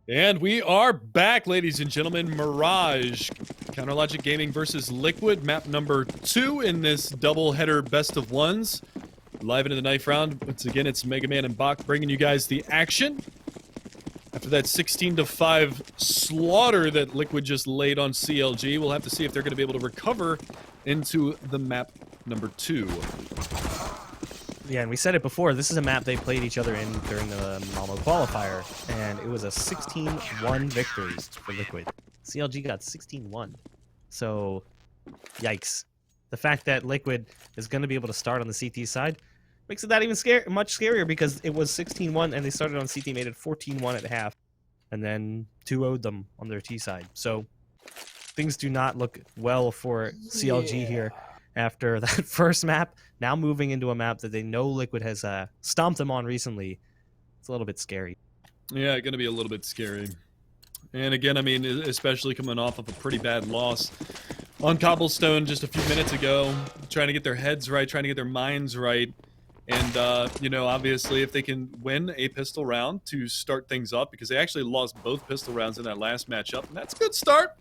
And we are back, ladies and gentlemen. Mirage, Counterlogic Gaming versus Liquid, map number 2 in this double-header best-of-ones. Live into the knife round. Once again, it's Mega Man and Bach bringing you guys the action. After that 16-5 slaughter that Liquid just laid on CLG, we'll have to see if they're going to be able to recover into the map number 2. Yeah, and we said it before, this is a map they played each other in during the Malmo qualifier, and it was a 16-1 victory for Liquid. CLG got 16-1. So, yikes. The fact that Liquid is going to be able to start on the CT side makes it that even much scarier, because it was 16-1 and they started on CT, made it 14-1 at half, and then 2-0'd them on their T side. So, things do not look well for CLG here. After that first map, now moving into a map that they know Liquid has stomped them on recently. It's a little bit scary. Yeah, going to be a little bit scary. And again, I mean, especially coming off of a pretty bad loss on Cobblestone just a few minutes ago, trying to get their heads right, trying to get their minds right. And, you know, obviously, if they can win a pistol round to start things up, because they actually lost both pistol rounds in that last matchup, and that's a good start.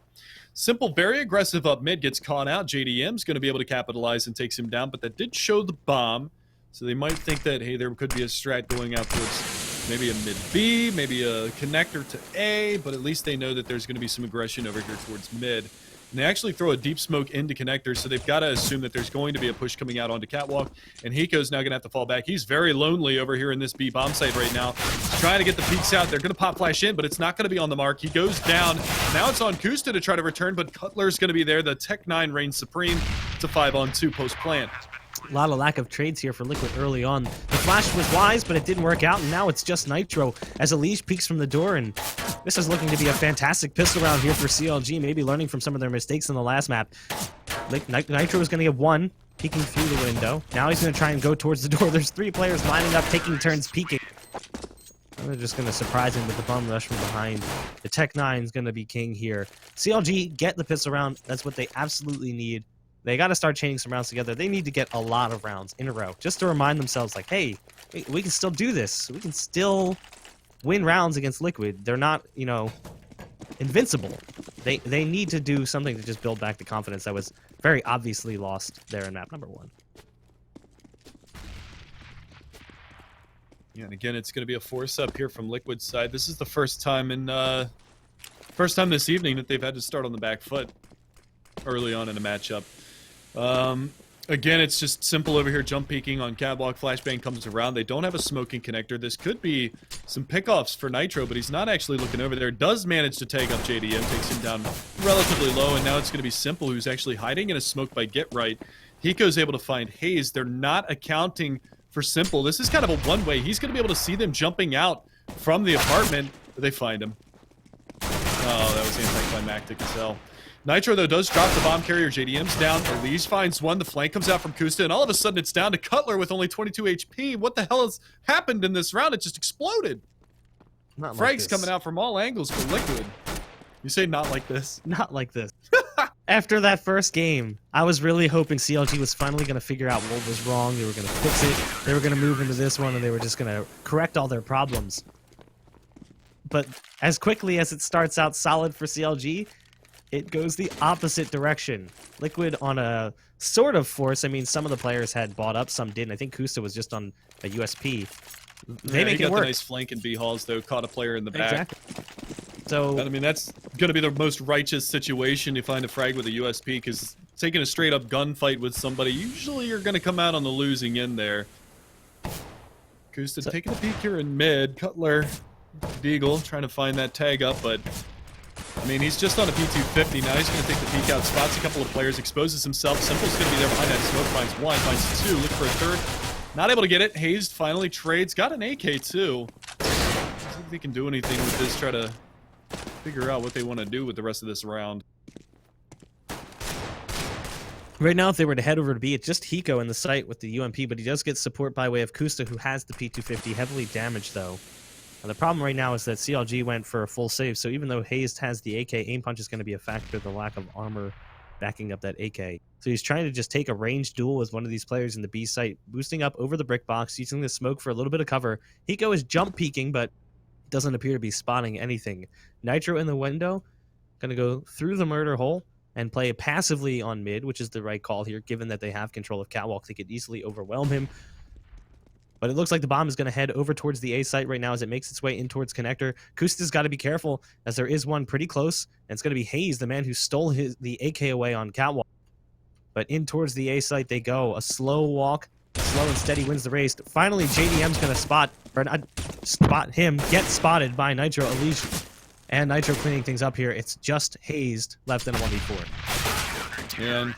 Simple, very aggressive up mid, gets caught out. JDM's going to be able to capitalize and takes him down, but that did show the bomb. So they might think that, hey, there could be a strat going out towards maybe a mid B, maybe a connector to A, but at least they know that there's going to be some aggression over here towards mid. And they actually throw a deep smoke into connectors, so they've got to assume that there's going to be a push coming out onto Catwalk, and Hiko's now going to have to fall back. He's very lonely over here in this B bomb site right now. He's trying to get the peeks out. They're going to pop flash in, but it's not going to be on the mark. He goes down. Now it's on Kusta to try to return, but Cutler's going to be there. The Tech 9 reigns supreme. It's a 5-on-2 post-plant. A lot of lack of trades here for Liquid early on. The flash was wise, but it didn't work out, and now it's just Nitro as Elise peeks from the door, and this is looking to be a fantastic pistol round here for CLG, maybe learning from some of their mistakes in the last map. Nitro is going to get one, peeking through the window. Now he's going to try and go towards the door. There's 3 players lining up, taking turns peeking. And they're just going to surprise him with the bum rush from behind. The Tech 9 is going to be king here. CLG, get the pistol round. That's what they absolutely need. They got to start chaining some rounds together. They need to get a lot of rounds in a row just to remind themselves, like, hey, we can still do this. We can still win rounds against Liquid. They're not, you know, invincible. They need to do something to just build back the confidence that was very obviously lost there in map number 1. Yeah, and again, it's going to be a force up here from Liquid's side. This is the first time this evening that they've had to start on the back foot early on in a matchup. Again, it's just simple over here, jump peeking on Catwalk. Flashbang comes around. They don't have a smoking connector. This could be some pickoffs for Nitro, but he's not actually looking over there. Does manage to tag up JDM, takes him down relatively low, and now it's going to be Simple, who's actually hiding in a smoke by Get Right. Hiko's able to find Haze. They're not accounting for Simple. This is kind of a one-way. He's going to be able to see them jumping out from the apartment. They find him. Oh, that was anticlimactic as hell. Nitro, though, does drop the bomb carrier. JDM's down. Elise finds one. The flank comes out from Kusta, and all of a sudden it's down to Cutler with only 22 HP. What the hell has happened in this round? It just exploded. Not Frags like this. coming out from all angles for Liquid. You say not like this? Not like this. After that first game, I was really hoping CLG was finally going to figure out what was wrong. They were going to fix it. They were going to move into this one, and they were just going to correct all their problems. But as quickly as it starts out solid for CLG, it goes the opposite direction. Liquid on a sort of force. I mean, some of the players had bought up, some didn't. I think Kusta was just on a USP. They make it work. The nice flank in B halls, though. Caught a player in the back. Exactly. So I mean, that's going to be the most righteous situation. You find a frag with a USP, because taking a straight-up gunfight with somebody, usually you're going to come out on the losing end there. Kusta taking a peek here in mid. Cutler, Deagle, trying to find that tag up, but I mean, he's just on a P250 now. He's going to take the peek out, spots a couple of players, exposes himself. Simple's going to be there behind that smoke, finds one, finds two, look for a third. Not able to get it. Hazed finally trades. Got an AK too. See if they can do anything with this, try to figure out what they want to do with the rest of this round. right now, if they were to head over to B, it's just Hiko in the site with the UMP, but he does get support by way of Kusta, who has the P250, heavily damaged though. The problem right now is that CLG went for a full save, so even though Hazed has the AK, aim punch is going to be a factor, the lack of armor backing up that AK. So he's trying to just take a ranged duel with one of these players in the B site, boosting up over the brick box, using the smoke for a little bit of cover. Hiko is jump peeking, but Doesn't appear to be spotting anything. Nitro in the window, going to go through the murder hole and play passively on mid, which is the right call here, given that they have control of Catwalk. They could easily overwhelm him. But it looks like the bomb is going to head over towards the A site right now as it makes its way in towards Connector. Kusta's got to be careful, as there is one pretty close, and it's going to be Hayes, the man who stole the AK away on Catwalk. But in towards the A site they go. A slow walk, slow and steady wins the race. Finally, JDM's going to get spotted by Nitro Elise. And Nitro cleaning things up here. It's just Hayes left in a 1v4. And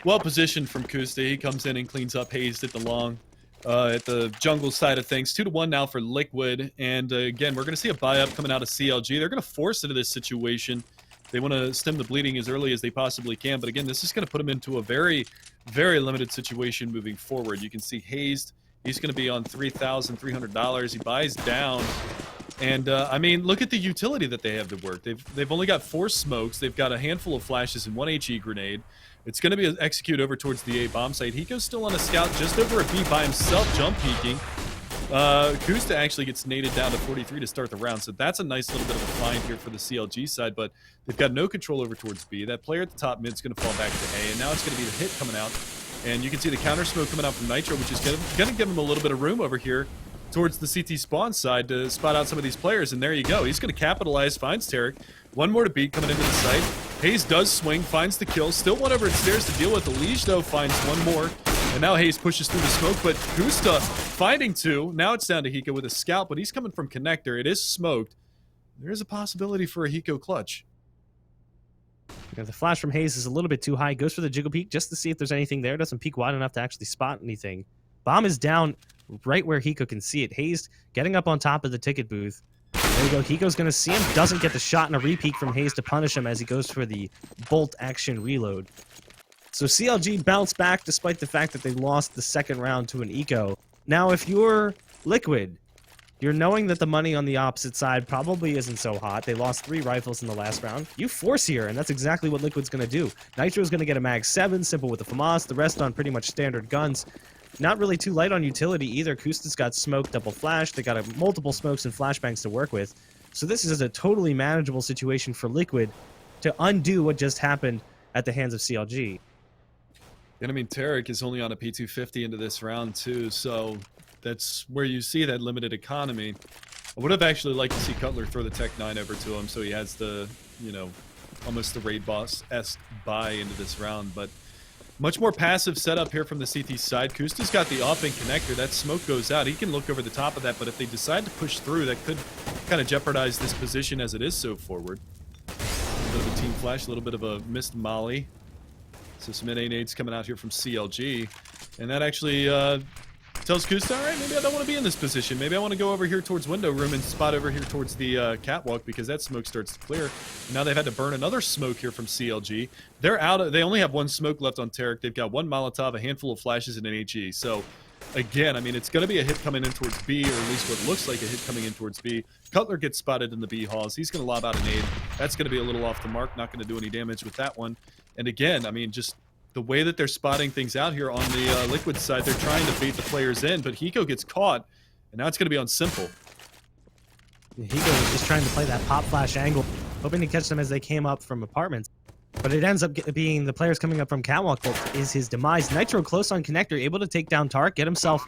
well positioned from Kusta. He comes in and cleans up Hayes at the long. At the jungle side of things. 2-1 now for Liquid. And again, we're going to see a buy-up coming out of CLG. They're going to force into this situation. They want to stem the bleeding as early as they possibly can. But again, this is going to put them into a very, very limited situation moving forward. You can see Hayes. He's going to be on $3,300. He buys down. And, I mean, look at the utility that they have to work. They've only got 4 smokes. They've got a handful of flashes and 1 HE grenade. It's going to be executed over towards the A bomb site. Hiko's still on a scout just over a B by himself, jump peeking. Kusta actually gets naded down to 43 to start the round, so that's a nice little bit of a find here for the CLG side, but they've got no control over towards B. That player at the top mid is going to fall back to A, and now it's going to be the hit coming out. And you can see the counter smoke coming out from Nitro, which is going to give him a little bit of room over here towards the CT spawn side to spot out some of these players, and there you go. He's going to capitalize, finds Tarek. One more to beat coming into the site. Hayes does swing, finds the kill. Still one over at stairs to deal with. The Liege, though, finds one more. And now Hayes pushes through the smoke, but Kusta finding 2. Now it's down to Hiko with a scout, but he's coming from Connector. It is smoked. There is a possibility for a Hiko clutch. The flash from Hayes is a little bit too high. Goes for the jiggle peek just to see if there's anything there. Doesn't peek wide enough to actually spot anything. Bomb is down right where Hiko can see it. Hayes getting up on top of the ticket booth. There you go. Hiko's going to see him. Doesn't get the shot and a repeat from Hayes to punish him as he goes for the bolt action reload. So CLG bounced back despite the fact that they lost the second round to an eco. Now, if you're Liquid, you're knowing that the money on the opposite side probably isn't so hot. They lost 3 rifles in the last round. You force here, and that's exactly what Liquid's going to do. Nitro's going to get a Mag 7, simple with the FAMAS, the rest on pretty much standard guns. Not really too light on utility either. Kusta's got smoke, double flash. They got multiple smokes and flashbangs to work with. So this is a totally manageable situation for Liquid to undo what just happened at the hands of CLG. And I mean, Tarek is only on a P250 into this round too, so that's where you see that limited economy. I would have actually liked to see Cutler throw the Tech 9 over to him so he has the, you know, almost the raid boss-esque buy into this round, but much more passive setup here from the CT side. Kusta's got the off-in connector. That smoke goes out. He can look over the top of that, but if they decide to push through, that could kind of jeopardize this position as it is so forward. A little bit of a team flash, a little bit of a missed molly. So some NA nades coming out here from CLG. And that actually tells Kusta, all right, maybe I don't want to be in this position. Maybe I want to go over here towards window room and spot over here towards the catwalk because that smoke starts to clear. And now they've had to burn another smoke here from CLG. They're out. They only have 1 smoke left on Tarek. They've got 1 Molotov, a handful of flashes, and an HE. So again, I mean, it's going to be a hit coming in towards B, or at least what looks like a hit coming in towards B. Cutler gets spotted in the B halls. He's going to lob out a nade. That's going to be a little off the mark. Not going to do any damage with that one. And again, I mean, just the way that they're spotting things out here on the Liquid side, they're trying to bait the players in, but Hiko gets caught, and now it's going to be on simple. Hiko is just trying to play that pop flash angle, hoping to catch them as they came up from apartments. But it ends up being the players coming up from catwalk that is his demise. Nitro close on connector, able to take down Tark, get himself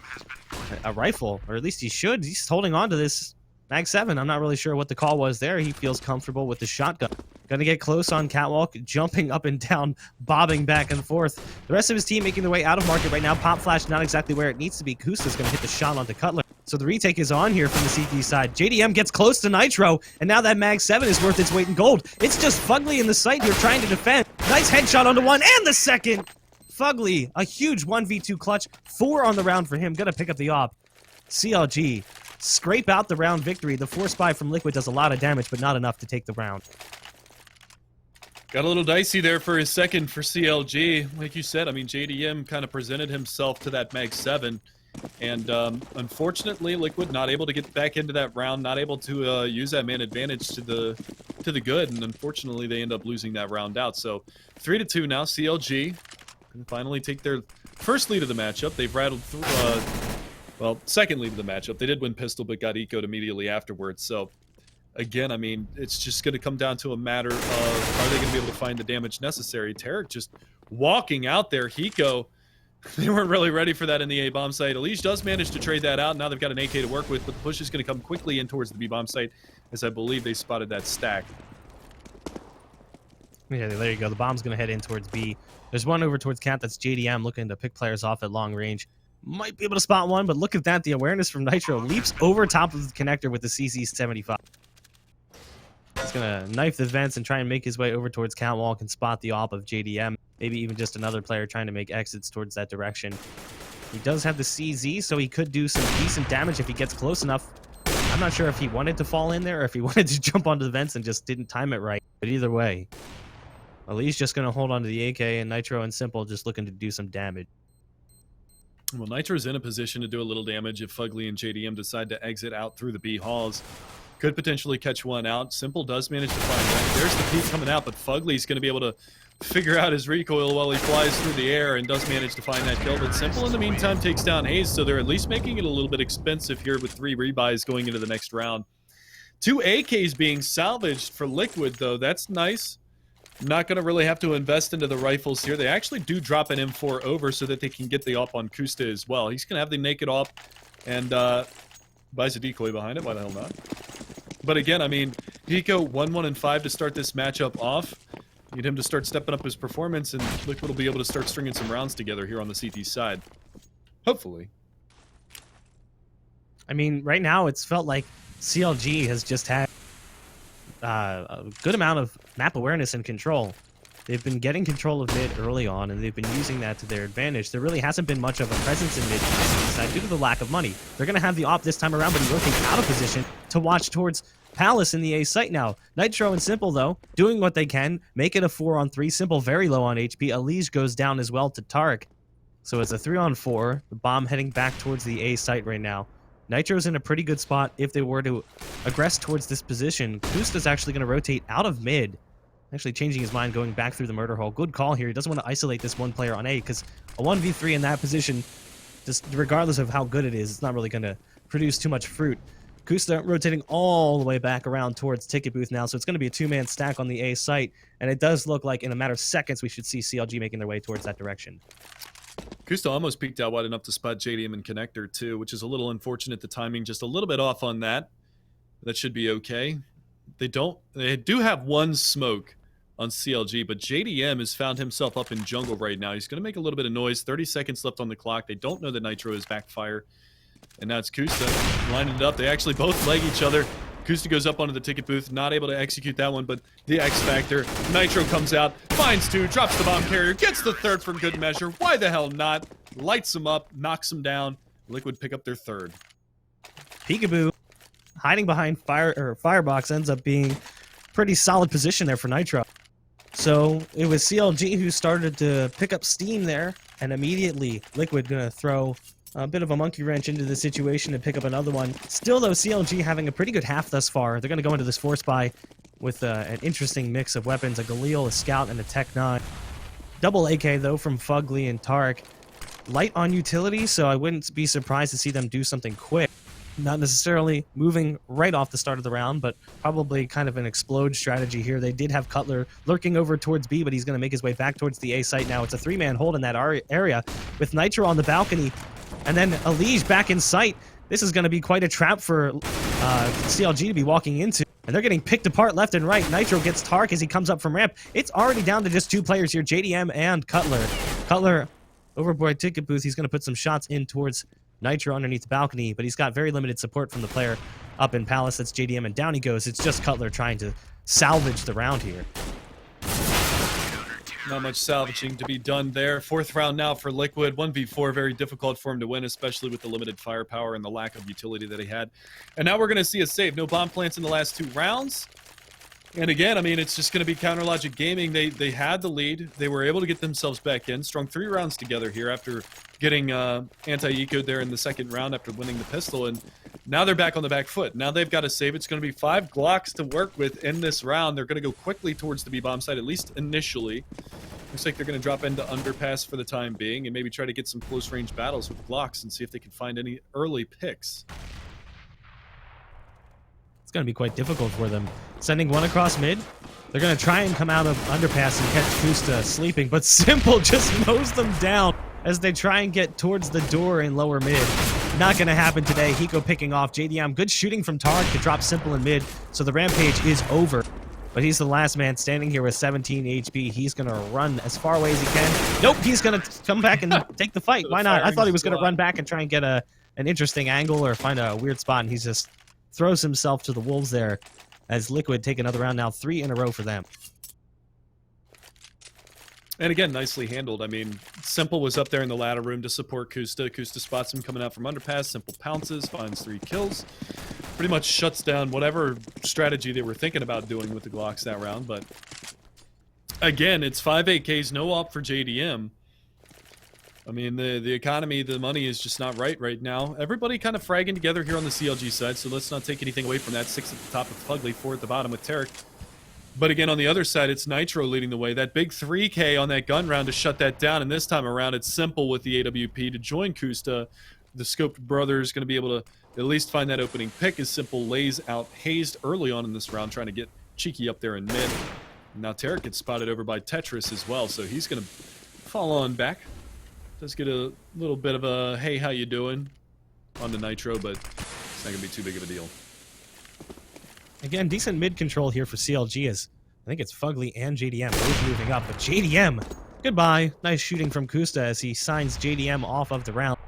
a rifle, or at least he should. He's holding on to this Mag 7. I'm not really sure what the call was there. He feels comfortable with the shotgun. Gonna get close on catwalk, jumping up and down, bobbing back and forth. The rest of his team making their way out of market right now. Pop flash not exactly where it needs to be. Kusta's gonna hit the shot onto Cutler. So the retake is on here from the CT side. JDM gets close to Nitro, and now that Mag 7 is worth its weight in gold. It's just Fugly in the site here trying to defend. Nice headshot onto one and the second. Fugly, a huge 1v2 clutch. 4 on the round for him. Gonna pick up the op. CLG scrape out the round victory. The force buy from Liquid does a lot of damage, but not enough to take the round. Got a little dicey there for his second for CLG. Like you said, I mean, JDM kind of presented himself to that Mag 7. And unfortunately, Liquid not able to get back into that round, not able to use that man advantage to the good. And unfortunately, they end up losing that round out. So 3-2 now, CLG can finally take their first lead of the matchup. They've rattled through, well, second lead of the matchup. They did win pistol, but got eco'd immediately afterwards. So again, I mean, it's just going to come down to a matter of, are they going to be able to find the damage necessary? Tarek just walking out there. Hiko, they weren't really ready for that in the A-bomb site. Elige does manage to trade that out. Now they've got an AK to work with, but the push is going to come quickly in towards the B-bomb site, as I believe they spotted that stack. Yeah, there you go. The bomb's going to head in towards B. There's one over towards Cat. That's JDM looking to pick players off at long range. Might be able to spot one, but look at that. The awareness from Nitro leaps over top of the connector with the CZ75. He's going to knife the vents and try and make his way over towards Catwalk and spot the op of JDM. Maybe even just another player trying to make exits towards that direction. He does have the CZ, so he could do some decent damage if he gets close enough. I'm not sure if he wanted to fall in there or if he wanted to jump onto the vents and just didn't time it right. But either way, Ali's just going to hold on to the AK, and Nitro and Simple just looking to do some damage. Well, Nitro's in a position to do a little damage if Fugly and JDM decide to exit out through the B halls. Could potentially catch one out. Simple does manage to find one. There's the peak coming out, but Fugly's going to be able to figure out his recoil while he flies through the air and does manage to find that kill. But Simple, in the meantime, takes down Hayes, so they're at least making it a little bit expensive here with 3 rebuys going into the next round. 2 AKs being salvaged for Liquid, though. That's nice. Not going to really have to invest into the rifles here. They actually do drop an M4 over so that they can get the op on Kusta as well. He's going to have the naked op and buys a decoy behind it. Why the hell not? But again, I mean, Hiko 1-1 and 5 to start this matchup off. Need him to start stepping up his performance, and Liquid will be able to start stringing some rounds together here on the CT side. Hopefully. I mean, right now it's felt like CLG has just had a good amount of map awareness and control. They've been getting control of mid early on, and they've been using that to their advantage. There really hasn't been much of a presence in mid side due to the lack of money. They're going to have the op this time around, but he's working out of position to watch towards Palace in the A site now. Nitro and Simple, though, doing what they can, make it a 4-on-3. Simple very low on HP. Elige goes down as well to Tarek. So it's a 3-on-4. The bomb heading back towards the A site right now. Nitro's in a pretty good spot if they were to aggress towards this position. Kusta's actually going to rotate out of mid. Actually changing his mind, going back through the murder hole. Good call here. He doesn't want to isolate this one player on A, because a 1v3 in that position, just regardless of how good it is, it's not really going to produce too much fruit. Kusta rotating all the way back around towards Ticket Booth now, so it's going to be a 2-man stack on the A site, and it does look like in a matter of seconds we should see CLG making their way towards that direction. Kusta almost peeked out wide enough to spot JDM and Connector too, which is a little unfortunate. The timing just a little bit off on that. That should be okay. They do have one smoke on CLG, but JDM has found himself up in jungle right now. He's going to make a little bit of noise. 30 seconds left on the clock. They don't know that Nitro is backfire. And now it's Kusta lining it up. They actually both leg each other. Kusta goes up onto the ticket booth, not able to execute that one, but the X Factor. Nitro comes out, finds 2, drops the bomb carrier, gets the 3rd for good measure. Why the hell not? Lights him up, knocks him down. Liquid pick up their 3rd. Peekaboo hiding behind Firebox ends up being pretty solid position there for Nitro. So it was CLG who started to pick up steam there, and immediately Liquid gonna throw a bit of a monkey wrench into the situation and pick up another one. Still, though, CLG having a pretty good half thus far. They're going to go into this force buy with an interesting mix of weapons, a Galil, a Scout, and a Tech 9. Double AK, though, from Fugly and Tarek. Light on utility, so I wouldn't be surprised to see them do something quick. Not necessarily moving right off the start of the round, but probably kind of an explode strategy here. They did have Cutler lurking over towards B, but he's going to make his way back towards the A site now. It's a 3-man hold in that area with Nitro on the balcony. And then Elige back in sight. This is going to be quite a trap for CLG to be walking into. And they're getting picked apart left and right. Nitro gets Tark as he comes up from ramp. It's already down to just 2 players here, JDM and Cutler. Cutler, overboard ticket booth. He's going to put some shots in towards Nitro underneath the balcony, but he's got very limited support from the player up in Palace. That's JDM, and down he goes. It's just Cutler trying to salvage the round here. Not much salvaging to be done there. 4th round now for Liquid. 1v4, very difficult for him to win, especially with the limited firepower and the lack of utility that he had. And now we're going to see a save. No bomb plants in the last 2 rounds. And again, I mean, it's just going to be Counter Logic Gaming. They had the lead. They were able to get themselves back in. Strung 3 rounds together here after getting anti-eco'd there in the 2nd round after winning the pistol. And now they're back on the back foot. Now they've got a save. It's going to be 5 Glocks to work with in this round. They're going to go quickly towards the B-bomb site, at least initially. Looks like they're going to drop into Underpass for the time being and maybe try to get some close-range battles with Glocks and see if they can find any early picks. It's going to be quite difficult for them. Sending one across mid. They're going to try and come out of underpass and catch Kusta sleeping, but Simple just mows them down as they try and get towards the door in lower mid. Not going to happen today. Hiko picking off JDM. Good shooting from Tarek to drop Simple in mid, so the rampage is over. But he's the last man standing here with 17 HP. He's going to run as far away as he can. Nope, he's going to come back and take the fight. Why not? I thought he was going to run back and try and get an interesting angle or find a weird spot, and he just throws himself to the wolves there as Liquid take another round now, 3 in a row for them. And again, nicely handled. I mean, Simple was up there in the ladder room to support Kusta. Kusta spots him coming out from underpass. Simple pounces, finds 3 kills. Pretty much shuts down whatever strategy they were thinking about doing with the Glocks that round. But again, it's 5 AKs, no op for JDM. I mean, the economy, the money is just not right now. Everybody kind of fragging together here on the CLG side, so let's not take anything away from that. 6 at the top with Fugly, 4 at the bottom with Tarek. But again, on the other side, it's Nitro leading the way. That big 3K on that gun round to shut that down, and this time around, it's Simple with the AWP to join Kusta. The Scoped brother is going to be able to at least find that opening pick as Simple lays out Hazed early on in this round, trying to get cheeky up there in mid. Now Tarek gets spotted over by Tetris as well, so he's going to fall on back. Does get a little bit of a, hey, how you doing on the Nitro, but it's not going to be too big of a deal. Again, decent mid control here for CLG as I think it's Fugly and JDM both moving up, but JDM, goodbye. Nice shooting from Kusta as he signs JDM off of the round.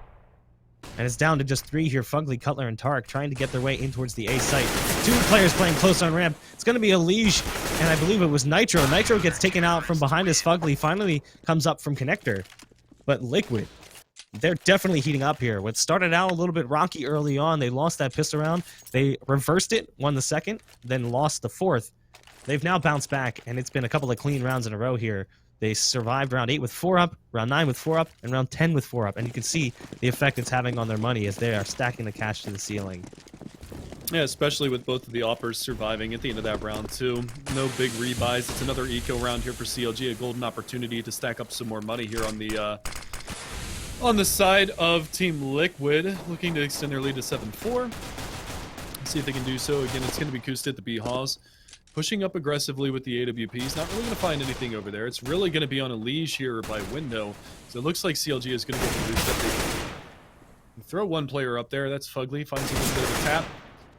And it's down to just 3 here, Fugly, Cutler, and Tarek trying to get their way in towards the A site. 2 players playing close on ramp. It's going to be a Liege, and I believe it was Nitro. Nitro gets taken out from behind as Fugly finally comes up from Connector. But Liquid, they're definitely heating up here. What started out a little bit rocky early on, they lost that pistol round. They reversed it, won the second, then lost the fourth. They've now bounced back, and it's been a couple of clean rounds in a row here. They survived round 8 with 4 up, round 9 with 4 up, and round 10 with 4 up. And you can see the effect it's having on their money as they are stacking the cash to the ceiling. Yeah, especially with both of the offers surviving at the end of that round, too. No big rebuys. It's another eco round here for CLG, a golden opportunity to stack up some more money here on the side of Team Liquid, looking to extend their lead to 7-4. See if they can do so. Again, it's going to be Kusta at the B-Haws, pushing up aggressively with the AWPs. Not really going to find anything over there. It's really going to be on a Liege here by window. So it looks like CLG is going to go for the boost. Throw one player up there. That's Fugly. Finds a little bit of a tap.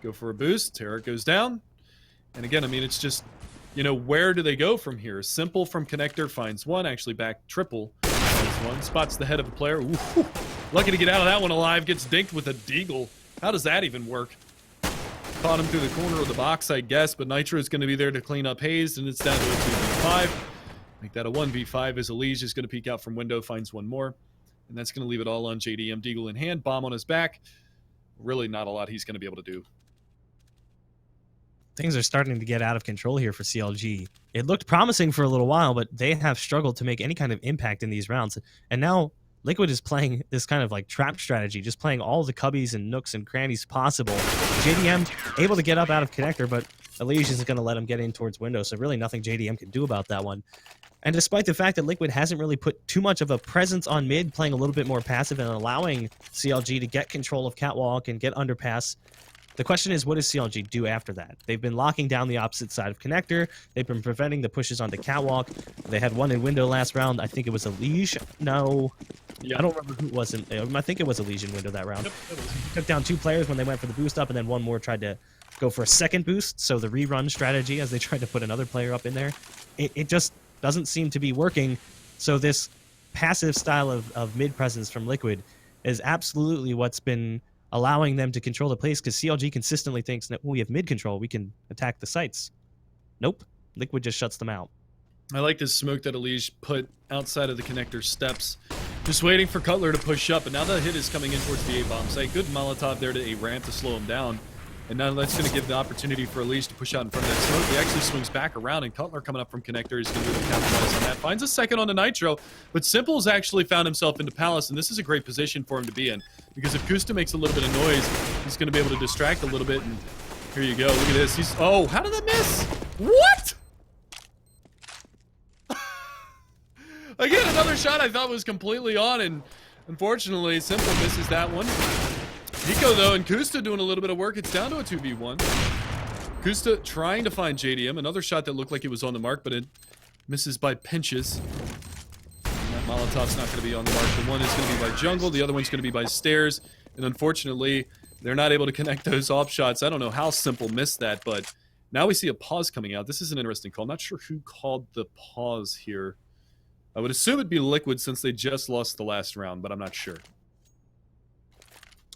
Go for a boost. Tarek goes down. And again, I mean, it's just, you know, where do they go from here? Simple from Connector finds one. Actually, back triple finds one. Spots the head of a player. Ooh, lucky to get out of that one alive. Gets dinked with a deagle. How does that even work? Caught him through the corner of the box, I guess, but Nitro is going to be there to clean up Hazed, and it's down to a 2v5. Make that a 1v5 as Elige is going to peek out from window, finds one more. And that's going to leave it all on JDM. Deagle in hand, bomb on his back. Really not a lot he's going to be able to do. Things are starting to get out of control here for CLG. It looked promising for a little while, but they have struggled to make any kind of impact in these rounds. And now Liquid is playing this kind of like trap strategy, just playing all the cubbies and nooks and crannies possible. JDM able to get up out of Connector, but Elige isn't going to let him get in towards window, so really nothing JDM can do about that one. And despite the fact that Liquid hasn't really put too much of a presence on mid, playing a little bit more passive and allowing CLG to get control of Catwalk and get underpass, the question is, what does CLG do after that? They've been locking down the opposite side of Connector. They've been preventing the pushes onto Catwalk. They had one in window last round. I think it was Elige. No. Yep. I don't remember who it was. I think it was Elige in window that round. Yep, took down 2 players when they went for the boost up, and then one more tried to go for a second boost. So the rerun strategy as they tried to put another player up in there, it just doesn't seem to be working. So this passive style of mid presence from Liquid is absolutely what's been allowing them to control the place, because CLG consistently thinks that when we have mid control, we can attack the sites. Nope. Liquid just shuts them out. I like this smoke that Elige put outside of the Connector steps. Just waiting for Cutler to push up, and now the hit is coming in towards the A-bomb site. Good Molotov there to A-ramp to slow him down. And now that's going to give the opportunity for Elige to push out in front of that smoke. He actually swings back around, and Cutler coming up from Connector is going to really capitalize on that. Finds a second on the Nitro, but Simple's actually found himself into Palace, and this is a great position for him to be in. Because if Kusta makes a little bit of noise, he's going to be able to distract a little bit, and here you go. Look at this. He's... Oh, how did that miss? What? Again, another shot I thought was completely on, and unfortunately, Simple misses that one. Nico, though, and Kusta doing a little bit of work. It's down to a 2v1. Kusta trying to find JDM. Another shot that looked like it was on the mark, but it misses by pinches. And that Molotov's not going to be on the mark. The one is going to be by jungle. The other one's going to be by stairs. And unfortunately, they're not able to connect those off shots. I don't know how Simple missed that, but now we see a pause coming out. This is an interesting call. Not sure who called the pause here. I would assume it'd be Liquid since they just lost the last round, but I'm not sure.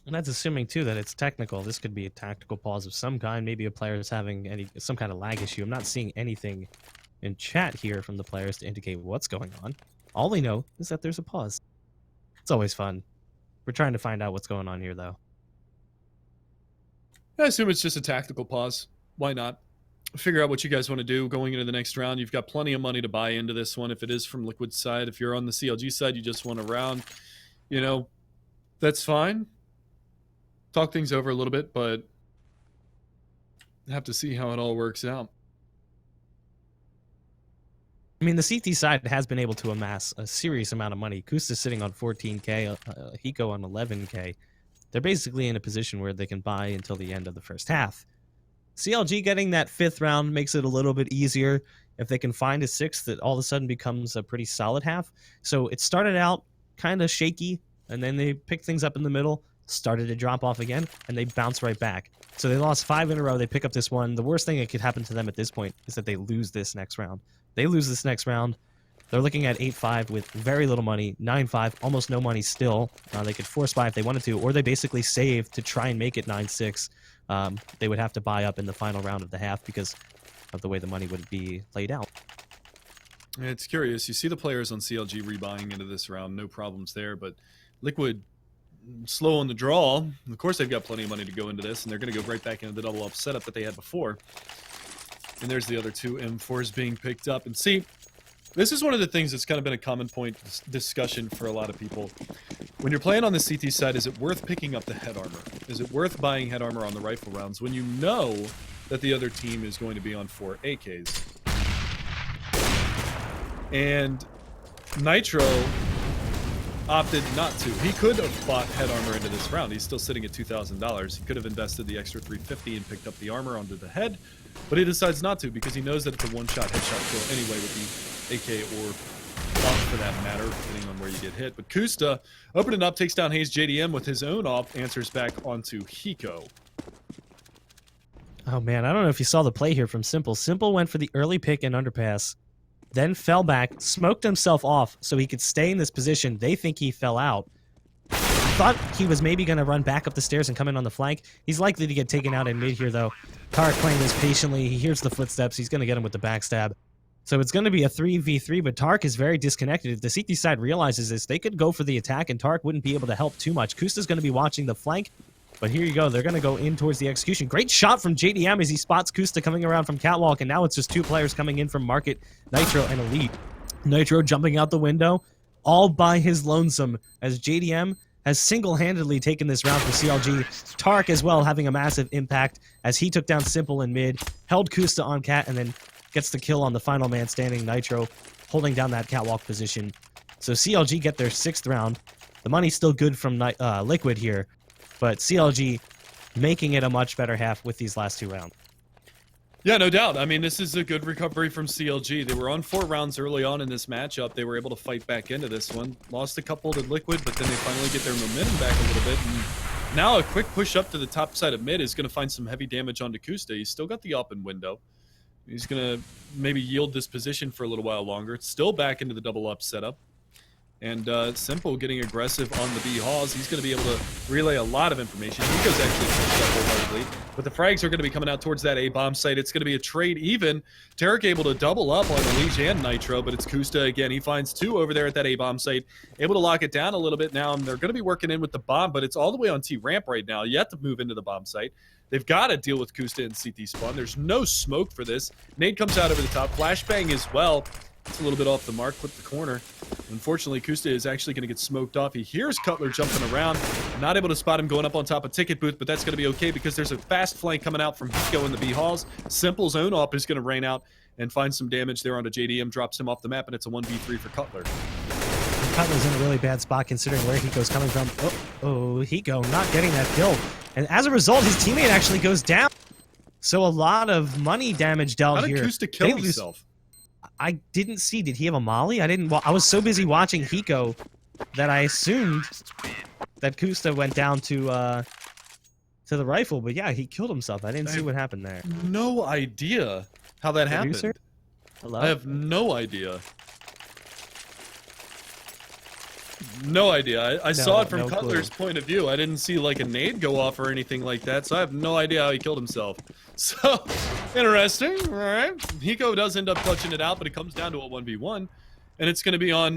And that's assuming, too, that it's technical. This could be a tactical pause of some kind. Maybe a player is having some kind of lag issue. I'm not seeing anything in chat here from the players to indicate what's going on. All we know is that there's a pause. It's always fun. We're trying to find out what's going on here, though. I assume it's just a tactical pause. Why not? Figure out what you guys want to do going into the next round. You've got plenty of money to buy into this one if it is from Liquid's side. If you're on the CLG side, you just want a round. You know, that's fine. Talk things over a little bit, but have to see how it all works out. I mean, the CT side has been able to amass a serious amount of money. Kusta's sitting on 14K, Hiko on 11K. They're basically in a position where they can buy until the end of the first half. CLG getting that 5th round makes it a little bit easier. If they can find a 6th, it all of a sudden becomes a pretty solid half. So it started out kind of shaky, and then they picked things up in the middle, started to drop off again, and they bounced right back. So they lost 5 in a row. They pick up this one. The worst thing that could happen to them at this point is that they lose this next round. They lose this next round. They're looking at 8-5 with very little money, 9-5, almost no money still. They could force buy if they wanted to, or they basically save to try and make it 9-6. They would have to buy up in the final round of the half because of the way the money would be laid out. It's curious. You see the players on CLG rebuying into this round. No problems there, but Liquid slow on the draw. Of course, they've got plenty of money to go into this, and they're going to go right back into the double-up setup that they had before. And there's the other 2 M4s being picked up. And see, this is one of the things that's kind of been a common point discussion for a lot of people. When you're playing on the CT side, is it worth picking up the head armor? Is it worth buying head armor on the rifle rounds when you know that the other team is going to be on 4 AKs? And Nitro opted not to. He could have bought head armor into this round. He's still sitting at $2,000. He could have invested the extra $350 and picked up the armor onto the head, but he decides not to because he knows that it's a one-shot headshot kill anyway with the AK or off for that matter, depending on where you get hit. But Kusta opening up, takes down Hayes JDM with his own op, answers back onto Hiko. Oh man, I don't know if you saw the play here from Simple. Simple went for the early pick and underpass, then fell back, smoked himself off so he could stay in this position. They think he fell out. Thought he was maybe going to run back up the stairs and come in on the flank. He's likely to get taken out in mid here, though. Tarek playing this patiently. He hears the footsteps. He's going to get him with the backstab. So it's going to be a 3v3, but Tarek is very disconnected. If the CT side realizes this, they could go for the attack, and Tarek wouldn't be able to help too much. Kusta's going to be watching the flank, but here you go. They're going to go in towards the execution. Great shot from JDM as he spots Kusta coming around from Catwalk, and now it's just 2 players coming in from Market, Nitro, and Elite. Nitro jumping out the window, all by his lonesome, as JDM has single-handedly taken this round for CLG. Tarek as well having a massive impact as he took down Simple in mid, held Kusta on Cat, and then gets the kill on the final man standing, Nitro, holding down that Catwalk position. So CLG get their 6th round. The money's still good from Liquid here, but CLG making it a much better half with these last 2 rounds. Yeah, no doubt. I mean, this is a good recovery from CLG. They were on 4 rounds early on in this matchup. They were able to fight back into this one. Lost a couple to Liquid, but then they finally get their momentum back a little bit. And now a quick push up to the top side of mid is going to find some heavy damage onto Kusta. He's still got the open window. He's going to maybe yield this position for a little while longer. It's still back into the double-up setup. And Simple getting aggressive on the B-Halls. He's going to be able to relay a lot of information. Nico's actually pushed up wholeheartedly. But the frags are going to be coming out towards that A-bomb site. It's going to be a trade even. Tarek able to double up on Elise and Nitro, but it's Kusta again. He finds 2 over there at that A-bomb site. Able to lock it down a little bit now, and they're going to be working in with the bomb, but it's all the way on T-ramp right now. You have to move into the bomb site. They've got to deal with Kusta and CT spawn. There's no smoke for this. Nade comes out over the top. Flashbang as well. It's a little bit off the mark, clip the corner. Unfortunately, Kusta is actually going to get smoked off. He hears Cutler jumping around. Not able to spot him going up on top of Ticket Booth, but that's going to be okay because there's a fast flank coming out from Hiko in the B-Halls. Simple's own op is going to rain out and find some damage there onto JDM, drops him off the map, and it's a 1v3 for Cutler. Cutler's in a really bad spot considering where Hiko's coming from. Oh, Hiko not getting that kill. And as a result, his teammate actually goes down. So a lot of money damage dealt How did here. Kusta kill They lose- himself? I didn't see. Did he have a molly? I was so busy watching Hiko that I assumed that Kusta went down to the rifle. But yeah, he killed himself. I didn't see what happened there. No idea how that Producer? happened. Hello? I have no idea. No idea. I saw it from no Cutler's point of view. I didn't see like a nade go off or anything like that, so I have no idea how he killed himself. So, interesting. All right. Hiko does end up clutching it out, but it comes down to a 1v1. And it's going to be on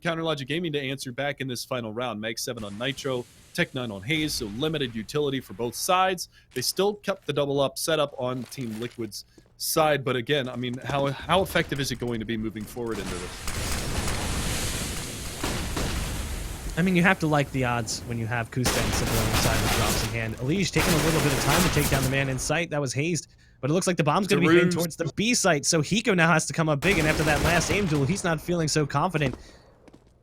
Counter Logic Gaming to answer back in this final round. Mag 7 on Nitro, Tech 9 on Haze, so limited utility for both sides. They still kept the double up setup on Team Liquid's side, but again, I mean, how effective is it going to be moving forward into this? I mean, you have to like the odds when you have Kusta and Simple on the side with drops in hand. Elige taking a little bit of time to take down the man in sight. That was hazed. But it looks like the bomb's going to be heading towards the B site, so Hiko now has to come up big, and after that last aim duel, he's not feeling so confident.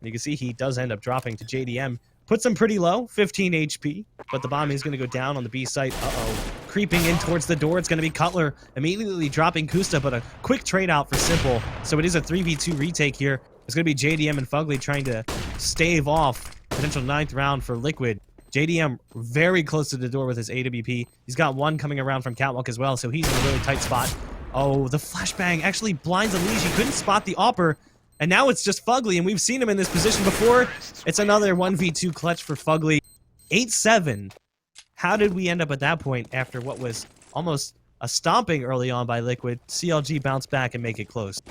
You can see he does end up dropping to JDM. Puts him pretty low, 15 HP, but the bomb is going to go down on the B site. Uh-oh. Creeping in towards the door, it's going to be Cutler, immediately dropping Kusta, but a quick trade out for Simple. So it is a 3v2 retake here. It's going to be JDM and Fugly trying to stave off potential 9th round for Liquid. JDM very close to the door with his AWP. He's got one coming around from Catwalk as well, so he's in a really tight spot. Oh, the flashbang actually blinds Elige. He couldn't spot the AWPer, and now it's just Fugly, and we've seen him in this position before. It's another 1v2 clutch for Fugly. 8-7. How did we end up at that point after what was almost a stomping early on by Liquid? CLG bounce back and make it close.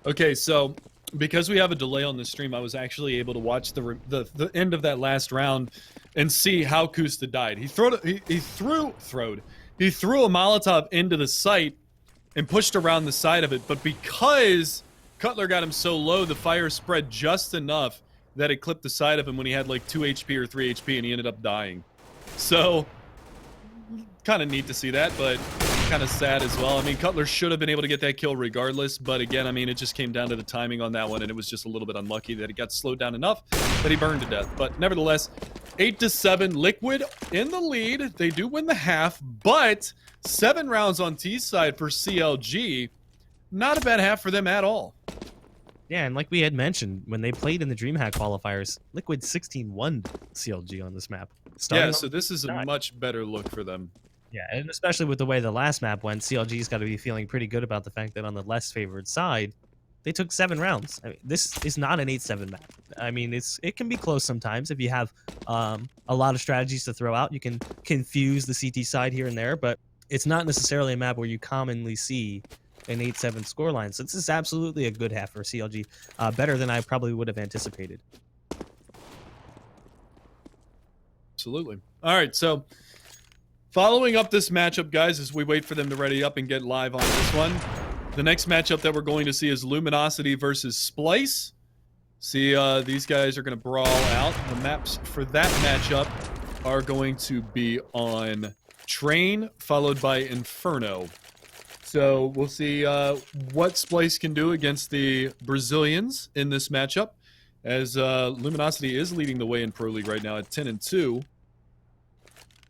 Okay, so because we have a delay on the stream, I was actually able to watch the end of that last round and see how Kusta died. He threw a Molotov into the site and pushed around the side of it, but because Cutler got him so low, the fire spread just enough that it clipped the side of him when he had like 2 HP or 3 HP, and he ended up dying. So, kind of neat to see that, but kind of sad as well. I mean, Cutler should have been able to get that kill regardless, but again, I mean, it just came down to the timing on that one, and it was just a little bit unlucky that he got slowed down enough that he burned to death. But nevertheless, 8-7, Liquid in the lead. They do win the half, but 7 rounds on T's side for CLG. Not a bad half for them at all. Yeah, and like we had mentioned, when they played in the DreamHack qualifiers, Liquid 16-1 CLG on this map. Yeah, so this is a much better look for them. Yeah, and especially with the way the last map went, CLG's got to be feeling pretty good about the fact that on the less favored side, they took 7 rounds. I mean, this is not an 8-7 map. I mean, it can be close sometimes if you have a lot of strategies to throw out. You can confuse the CT side here and there, but it's not necessarily a map where you commonly see an 8-7 scoreline. So this is absolutely a good half for CLG, better than I probably would have anticipated. Absolutely. All right, so following up this matchup, guys, as we wait for them to ready up and get live on this one, the next matchup that we're going to see is Luminosity versus Splice. See, these guys are going to brawl out. The maps for that matchup are going to be on Train, followed by Inferno. So we'll see what Splice can do against the Brazilians in this matchup, as Luminosity is leading the way in Pro League right now at 10-2.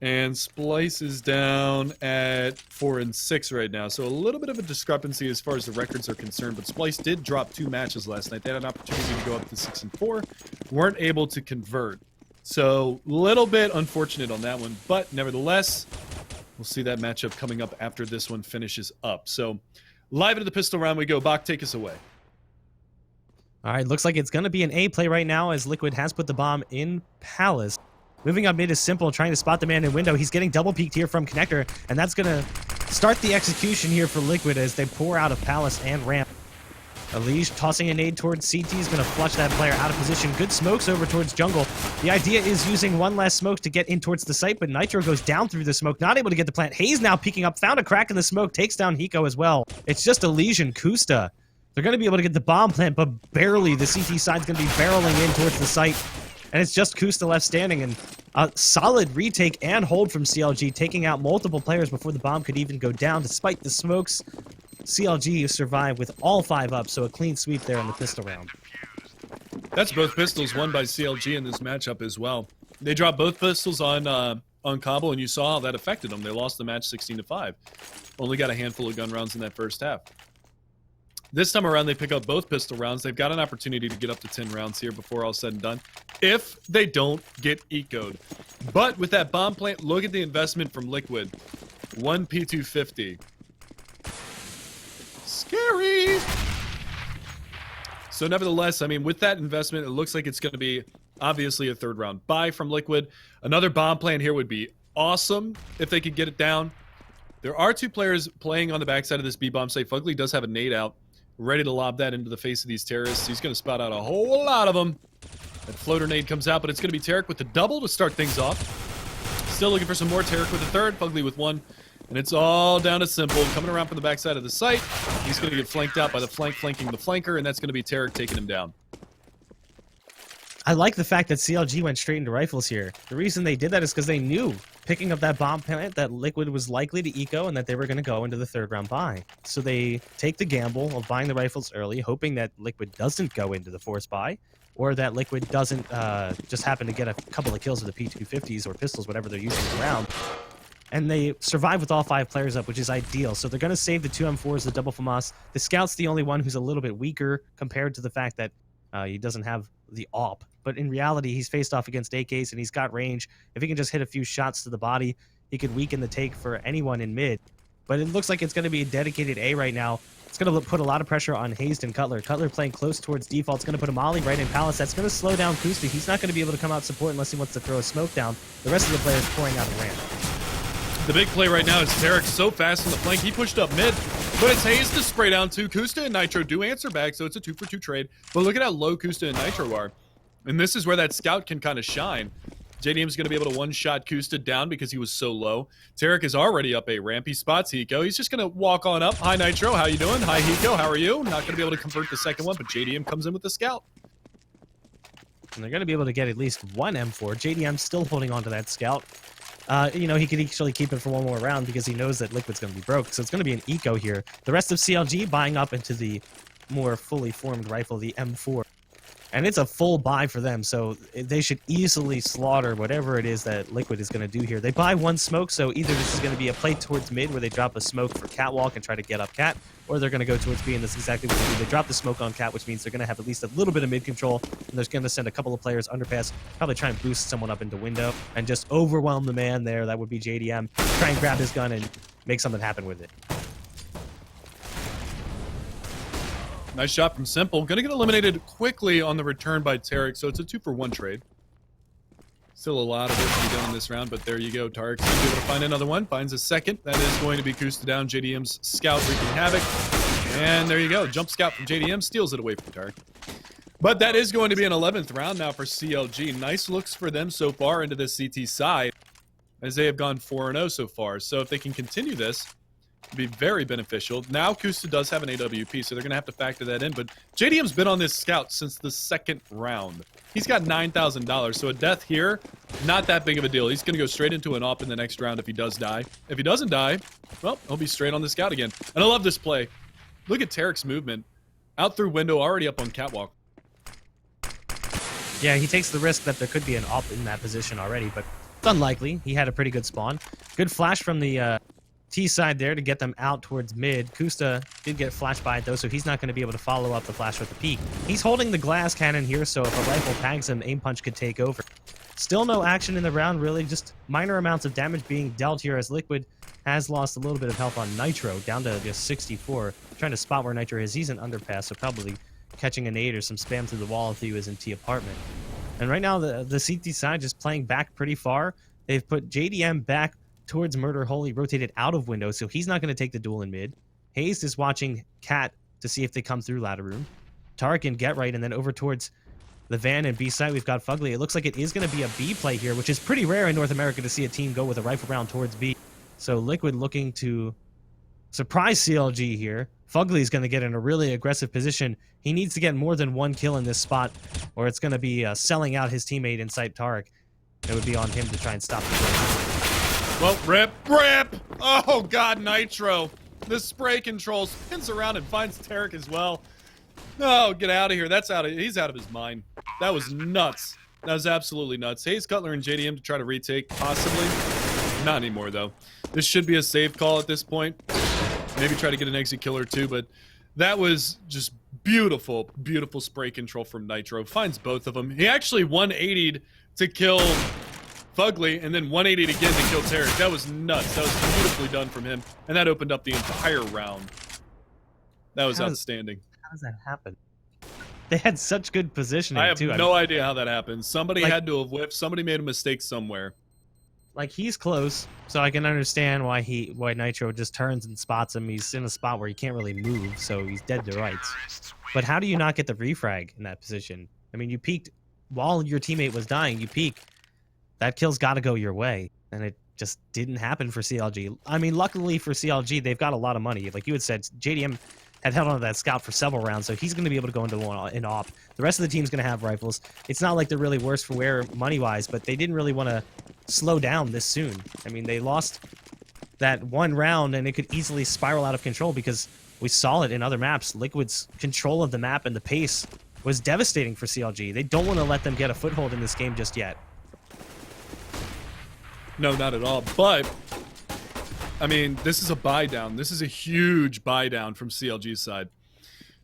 And Splice is down at 4-6 right now. So a little bit of a discrepancy as far as the records are concerned. But Splice did drop 2 matches last night. They had an opportunity to go up to 6-4. Weren't able to convert. So a little bit unfortunate on that one. But nevertheless, we'll see that matchup coming up after this one finishes up. So live into the pistol round we go. Bach, take us away. All right, looks like it's going to be an A play right now as Liquid has put the bomb in Palace. Moving up mid is Simple, trying to spot the man in window. He's getting double peeked here from Connector, and that's going to start the execution here for Liquid as they pour out of Palace and ramp. Elige tossing a nade towards CT is going to flush that player out of position. Good smokes over towards jungle. The idea is using one less smoke to get in towards the site, but Nitro goes down through the smoke, not able to get the plant. Haze now peeking up, found a crack in the smoke, takes down Hiko as well. It's just Elige and Kusta. They're going to be able to get the bomb plant, but barely. The CT side's going to be barreling in towards the site. And it's just Kusta left standing, and a solid retake and hold from CLG, taking out multiple players before the bomb could even go down. Despite the smokes, CLG survived with all 5 up, so a clean sweep there in the pistol round. That's both pistols won by CLG in this matchup as well. They dropped both pistols on on Cobble, and you saw how that affected them. They lost the match 16-5. Only got a handful of gun rounds in that first half. This time around, they pick up both pistol rounds. They've got an opportunity to get up to 10 rounds here before all said and done, if they don't get ecoed. But with that bomb plant, look at the investment from Liquid. 1 P250. Scary! So nevertheless, I mean, with that investment, it looks like it's going to be obviously a third round buy from Liquid. Another bomb plant here would be awesome if they could get it down. There are 2 players playing on the backside of this B-bomb site. Fugly does have a nade out, ready to lob that into the face of these terrorists. He's going to spot out a whole lot of them. That floater nade comes out, but it's going to be Tarek with the double to start things off. Still looking for some more. Tarek with the third, Fugly with 1. And it's all down to simple. Coming around from the backside of the site. He's going to get flanked out by the flanking the flanker, and that's going to be Tarek taking him down. I like the fact that CLG went straight into rifles here. The reason they did that is because they knew picking up that bomb plant that Liquid was likely to eco and that they were going to go into the third round buy. So they take the gamble of buying the rifles early, hoping that Liquid doesn't go into the force buy, or that Liquid doesn't just happen to get a couple of kills with the P250s or pistols, whatever they're using around. And they survive with all 5 players up, which is ideal. So they're going to save the 2 M4s, the double FAMAS. The Scout's the only one who's a little bit weaker compared to the fact that he doesn't have the AWP. But in reality, he's faced off against AKs and he's got range. If he can just hit a few shots to the body, he could weaken the take for anyone in mid. But it looks like it's going to be a dedicated A right now. It's going to put a lot of pressure on Hazed and Cutler. Cutler playing close towards default. It's going to put a molly right in Palace. That's going to slow down Kusta. He's not going to be able to come out support unless he wants to throw a smoke down. The rest of the players pouring out a ramp. The big play right now is Tarek so fast in the flank. He pushed up mid, but it's Hayes to spray down 2. Kusta and Nitro do answer back, so it's a 2-for-2 trade. But look at how low Kusta and Nitro are. And this is where that scout can kind of shine. JDM's going to be able to one-shot Kusta down because he was so low. Tarek is already up a ramp. He spots Hiko. He's just going to walk on up. Hi, Nitro. How you doing? Hi, Hiko. How are you? Not going to be able to convert the second one, but JDM comes in with the scout. And they're going to be able to get at least 1 M4. JDM's still holding on to that scout. You know, he could actually keep it for 1 more round because he knows that Liquid's going to be broke. So it's going to be an eco here. The rest of CLG buying up into the more fully formed rifle, the M4. And it's a full buy for them, so they should easily slaughter whatever it is that Liquid is going to do here. They buy 1 smoke, so either this is going to be a play towards mid where they drop a smoke for Catwalk and try to get up Cat, or they're going to go towards B, and that's exactly what they do. They drop the smoke on Cat, which means they're going to have at least a little bit of mid control, and they're going to send a couple of players underpass, probably try and boost someone up into window, and just overwhelm the man there. That would be JDM. Try and grab his gun and make something happen with it. Nice shot from Simple. Gonna get eliminated quickly on the return by Tarek, so it's a 2-for-1 trade. Still a lot of work to be done in this round, but there you go. Tarek's gonna be able to find another one. Finds a second. That is going to be Kusta down. JDM's scout wreaking havoc. And there you go. Jump scout from JDM. Steals it away from Tarek. But that is going to be an 11th round now for CLG. Nice looks for them so far into this CT side, as they have gone 4-0 so far. So if they can continue this, be very beneficial. Now Kusta does have an AWP, so they're going to have to factor that in. But JDM's been on this scout since the 2nd round. He's got $9,000, so a death here, not that big of a deal. He's going to go straight into an AWP in the next round if he does die. If he doesn't die, well, he'll be straight on the scout again. And I love this play. Look at Tarek's movement. Out through window, already up on Catwalk. Yeah, he takes the risk that there could be an AWP in that position already, but it's unlikely. He had a pretty good spawn. Good flash from the T side there to get them out towards mid. Kusta did get flashed by it though, so he's not going to be able to follow up the flash with the peek. He's holding the glass cannon here, so if a rifle tags him, aim punch could take over. Still no action in the round, really. Just minor amounts of damage being dealt here as Liquid has lost a little bit of health on Nitro, down to just 64. Trying to spot where Nitro is. He's an underpass, so probably catching a nade or some spam through the wall if he was in T apartment. And right now, the CT side just playing back pretty far. They've put JDM back towards Murder Holy, rotated out of window, so he's not going to take the duel in mid. Hayes is watching Cat to see if they come through ladder room. Tarek and Get Right, and then over towards the van and B side, we've got Fugly. It looks like it is going to be a B play here, which is pretty rare in North America to see a team go with a rifle round towards B. So Liquid looking to surprise CLG here. Fugly is going to get in a really aggressive position. He needs to get more than 1 kill in this spot, or it's going to be selling out his teammate inside Tarek. It would be on him to try and stop the play. Well, rip! Oh, God, Nitro. The spray control spins around and finds Tarek as well. No, get out of here. He's out of his mind. That was nuts. That was absolutely nuts. Hayes, Cutler, and JDM to try to retake, possibly. Not anymore, though. This should be a safe call at this point. Maybe try to get an exit kill or two, but that was just beautiful, beautiful spray control from Nitro. Finds both of them. He actually 180'd to kill Fugly, and then 180'd again to kill Tarek. That was nuts. That was beautifully done from him, and that opened up the entire round. That was outstanding. How does that happen? They had such good positioning, I have too. no idea how that happened. Somebody had to have whiffed. Somebody made a mistake somewhere. Like, he's close, so I can understand why Nitro just turns and spots him. He's in a spot where he can't really move, so he's dead to rights. But how do you not get the refrag in that position? I mean, you peeked while your teammate was dying. You peek. That kill's got to go your way, and it just didn't happen for CLG. I mean, luckily for CLG, they've got a lot of money. Like you had said, JDM had held on to that scout for several rounds, so he's going to be able to go into one in op. The rest of the team's going to have rifles. It's not like they're really worse for wear money-wise, but they didn't really want to slow down this soon. I mean, they lost that one round, and it could easily spiral out of control because we saw it in other maps. Liquid's control of the map and the pace was devastating for CLG. They don't want to let them get a foothold in this game just yet. No, not at all. But, I mean, this is a buy down. This is a huge buy down from CLG's side.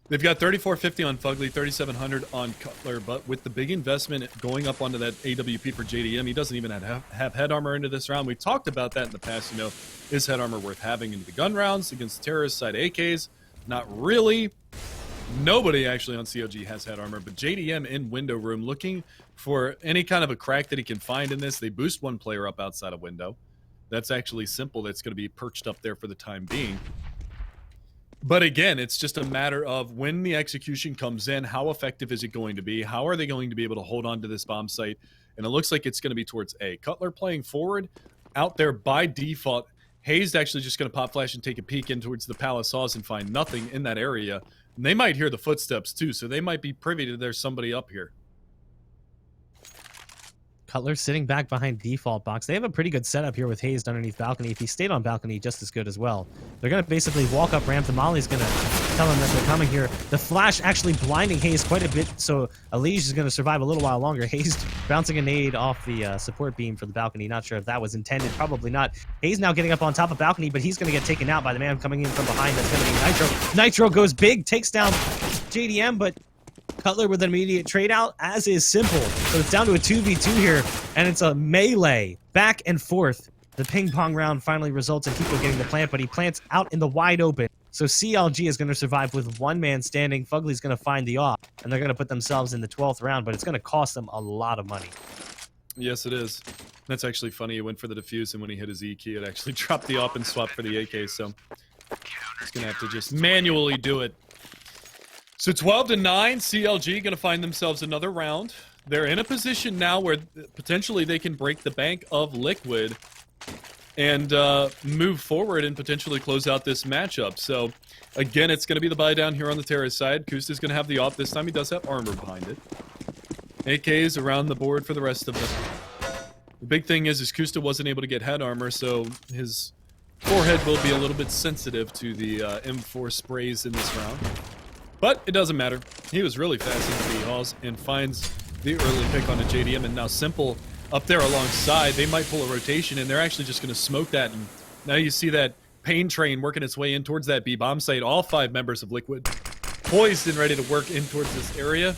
They've got 3450 on Fugly, 3700 on Cutler, but with the big investment going up onto that AWP for JDM, he doesn't even have head armor into this round. We talked about that in the past. You know, is head armor worth having into the gun rounds against terrorist side AKs? Not really. Nobody actually on CLG has head armor, but JDM in window room looking for any kind of a crack that he can find in this. They boost one player up outside of window. That's actually simple. That's going to be perched up there for the time being. But again, it's just a matter of when the execution comes in, how effective is it going to be? How are they going to be able to hold on to this bomb site? And it looks like it's going to be towards A. Cutler playing forward out there by default. Hayes actually just going to pop flash and take a peek in towards the Palace Halls and find nothing in that area. And they might hear the footsteps too, so they might be privy to there's somebody up here. Cutler sitting back behind default box. They have a pretty good setup here with Hayes underneath balcony. If he stayed on balcony, just as good as well. They're going to basically walk up ramp. The Molly's going to tell them that they're coming here. The flash actually blinding Hayes quite a bit, so Elige is going to survive a little while longer. Hayes bouncing a nade off the support beam for the balcony. Not sure if that was intended. Probably not. Hayes now getting up on top of balcony, but he's going to get taken out by the man coming in from behind. That's going to be Nitro. Nitro goes big, takes down JDM, but Cutler with an immediate trade out, as is Simple. So it's down to a 2v2 here, and it's a melee back and forth. The ping pong round finally results in Hiko getting the plant, but he plants out in the wide open. So CLG is going to survive with one man standing. Fugly's going to find the off, and they're going to put themselves in the 12th round, but it's going to cost them a lot of money. Yes, it is. That's actually funny. He went for the defuse, and when he hit his E key, it actually dropped the op and swapped for the AK, so he's going to have to just manually do it. So 12-9, CLG going to find themselves another round. They're in a position now where potentially they can break the bank of Liquid and move forward and potentially close out this matchup. So again, it's going to be the buy down here on the terrorist side. Kusta's going to have the off. This time he does have armor behind it. AKs around the board for the rest of them. The big thing is Kusta wasn't able to get head armor, so his forehead will be a little bit sensitive to the M4 sprays in this round. But it doesn't matter. He was really fast into the halls and finds the early pick on a JDM, and now Simple up there alongside. They might pull a rotation, and they're actually just going to smoke that. And now you see that pain train working its way in towards that B bomb site. All 5 members of Liquid poised and ready to work in towards this area.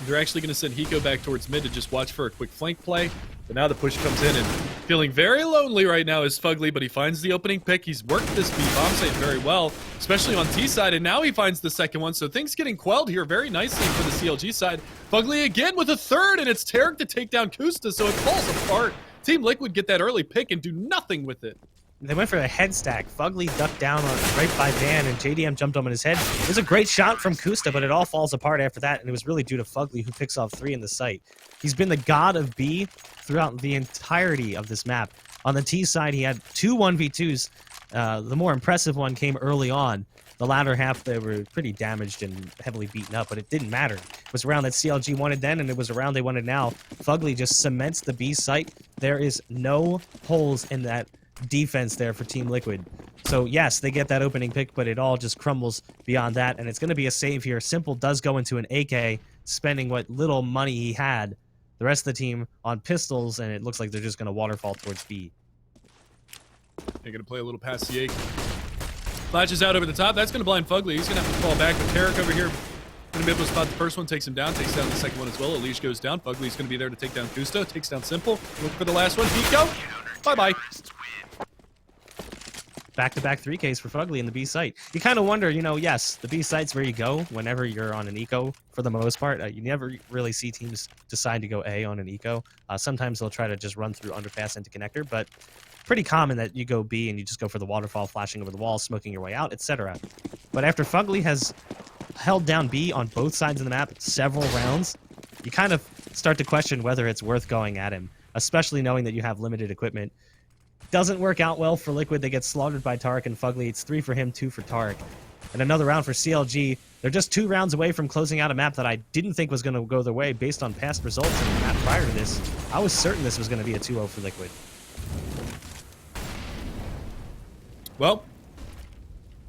They're actually going to send Hiko back towards mid to just watch for a quick flank play. But now the push comes in, and feeling very lonely right now is Fugly, but he finds the opening pick. He's worked this B bomb site very well, especially on T side, and now he finds the second one. So things getting quelled here very nicely for the CLG side. Fugly again with a third, and it's Tarek to take down Kusta, so it falls apart. Team Liquid get that early pick and do nothing with it. They went for a head stack. Fugly ducked down on right by Van, and JDM jumped on his head. It was a great shot from Kusta, but it all falls apart after that, and it was really due to Fugly, who picks off 3 in the site. He's been the god of B throughout the entirety of this map. On the T side, he had 2 1v2s. The more impressive one came early on. The latter half, they were pretty damaged and heavily beaten up, but it didn't matter. It was a round that CLG wanted then, and it was a round they wanted now. Fugly just cements the B site. There is no holes in that defense there for Team Liquid. So yes, they get that opening pick, but it all just crumbles beyond that, and it's going to be a save here. Simple does go into an AK, spending what little money he had. The rest of the team on pistols, and it looks like they're just going to waterfall towards B. They're going to play a little past the 8. Flashes out over the top. That's going to blind Fugly. He's going to have to fall back with Tarek over here. Going to be able to spot the first one, takes him down, takes down the second one as well. Elish goes down. Fugly's going to be there to take down Kusta. Takes down Simple. Look for the last one. Pico. Bye-bye. Back-to-back 3Ks for Fugly in the B site. You kind of wonder, you know, yes, the B site's where you go whenever you're on an eco for the most part. You never really see teams decide to go A on an eco. Sometimes they'll try to just run through underpass into connector, but pretty common that you go B and you just go for the waterfall, flashing over the wall, smoking your way out, etc. But after Fugly has held down B on both sides of the map several rounds, you kind of start to question whether it's worth going at him, especially knowing that you have limited equipment. Doesn't work out well for Liquid. They get slaughtered by Tarek and Fugly. It's 3 for him, 2 for Tarek. And another round for CLG. They're just 2 rounds away from closing out a map that I didn't think was going to go their way based on past results in the map prior to this. I was certain this was going to be a 2-0 for Liquid. Well,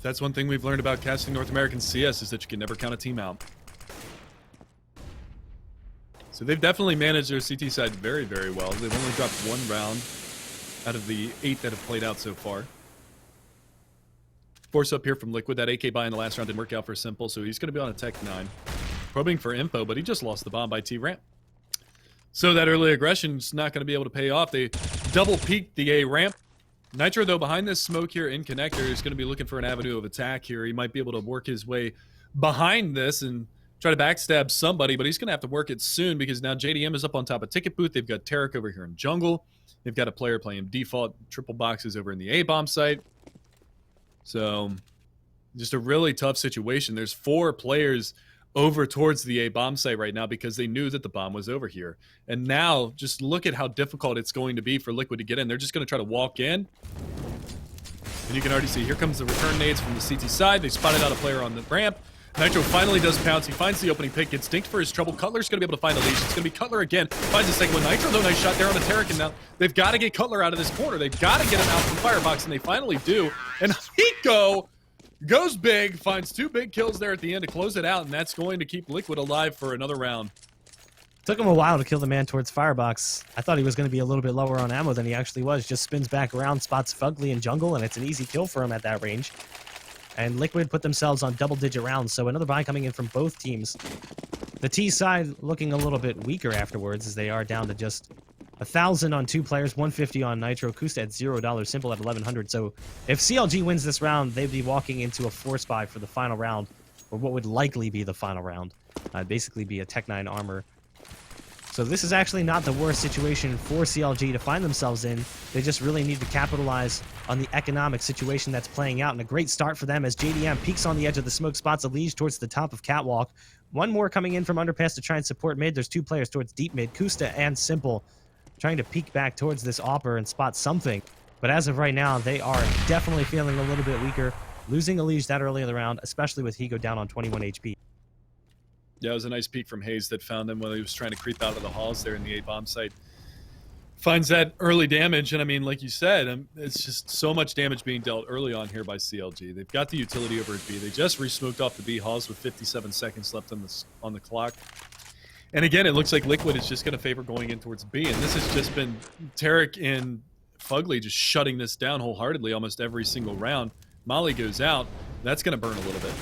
that's one thing we've learned about casting North American CS is that you can never count a team out. So they've definitely managed their CT side very, very well. They've only dropped 1 round out of the 8 that have played out so far. Force up here from Liquid. That AK buy in the last round didn't work out for Simple, so he's going to be on a Tech 9. Probing for info, but he just lost the bomb by T-Ramp. So that early aggression's not going to be able to pay off. They double peaked the A ramp. Nitro, though, behind this smoke here in connector, is going to be looking for an avenue of attack here. He might be able to work his way behind this and try to backstab somebody, but he's going to have to work it soon because now JDM is up on top of Ticket Booth. They've got Tarek over here in jungle. They've got a player playing default triple boxes over in the A-bomb site. So just a really tough situation. There's 4 players over towards the A-bomb site right now because they knew that the bomb was over here. And now, just look at how difficult it's going to be for Liquid to get in. They're just going to try to walk in. And you can already see, here comes the return nades from the CT side. They spotted out a player on the ramp. Nitro finally does pounce. He finds the opening pick, gets dinked for his trouble. Cutler's going to be able to find a leash. It's going to be Cutler again. Finds the second one. Nitro, though, nice shot there on the Tarek. And now they've got to get Cutler out of this corner. They've got to get him out from Firebox, and they finally do. And Hiko goes big, finds 2 big kills there at the end to close it out, and that's going to keep Liquid alive for another round. Took him a while to kill the man towards Firebox. I thought he was going to be a little bit lower on ammo than he actually was. Just spins back around, spots Fugly in jungle, and it's an easy kill for him at that range. And Liquid put themselves on double-digit rounds, so another buy coming in from both teams. The T side looking a little bit weaker afterwards as they are down to just 1,000 on 2 players, 150 on Nitro, Kusta at $0, Simple at 1,100. So if CLG wins this round, they'd be walking into a force buy for the final round, or what would likely be the final round. Basically be a Tech 9 armor. So this is actually not the worst situation for CLG to find themselves in. They just really need to capitalize on the economic situation that's playing out. And a great start for them as JDM peeks on the edge of the smoke, spots a Elish towards the top of Catwalk. 1 more coming in from underpass to try and support mid. There's 2 players towards deep mid, Kusta and Simple, trying to peek back towards this AWPer and spot something. But as of right now, they are definitely feeling a little bit weaker. Losing Elish that early in the round, especially with Higo down on 21 HP. Yeah, it was a nice peek from Hayes that found him while he was trying to creep out of the halls there in the A-bomb site. Finds that early damage, and I mean, like you said, it's just so much damage being dealt early on here by CLG. They've got the utility over at B. They just re-smoked off the B halls with 57 seconds left on the clock. And again, it looks like Liquid is just going to favor going in towards B, and this has just been Tarek and Fugly just shutting this down wholeheartedly almost every single round. Molly goes out. That's going to burn a little bit.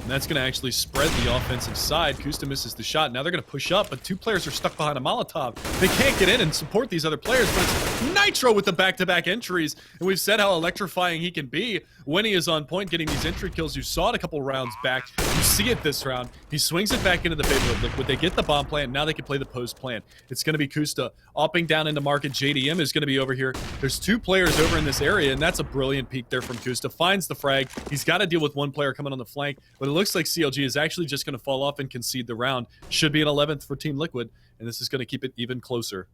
And that's going to actually spread the offensive side. Kusta misses the shot. Now they're going to push up, but 2 players are stuck behind a Molotov. They can't get in and support these other players, but it's Nitro with the back-to-back entries. And we've said how electrifying he can be when he is on point getting these entry kills. You saw it a couple rounds back. You see it this round. He swings it back into the favor of Liquid. They get the bomb plant. Now they can play the post plant. It's going to be Kusta opping down into market. JDM is going to be over here. There's 2 players over in this area, and that's a brilliant peek there from Kusta. Finds the frag. He's got to deal with 1 player coming on the flank, but it looks like CLG is actually just going to fall off and concede the round. Should be an 11th for Team Liquid, and this is going to keep it even closer.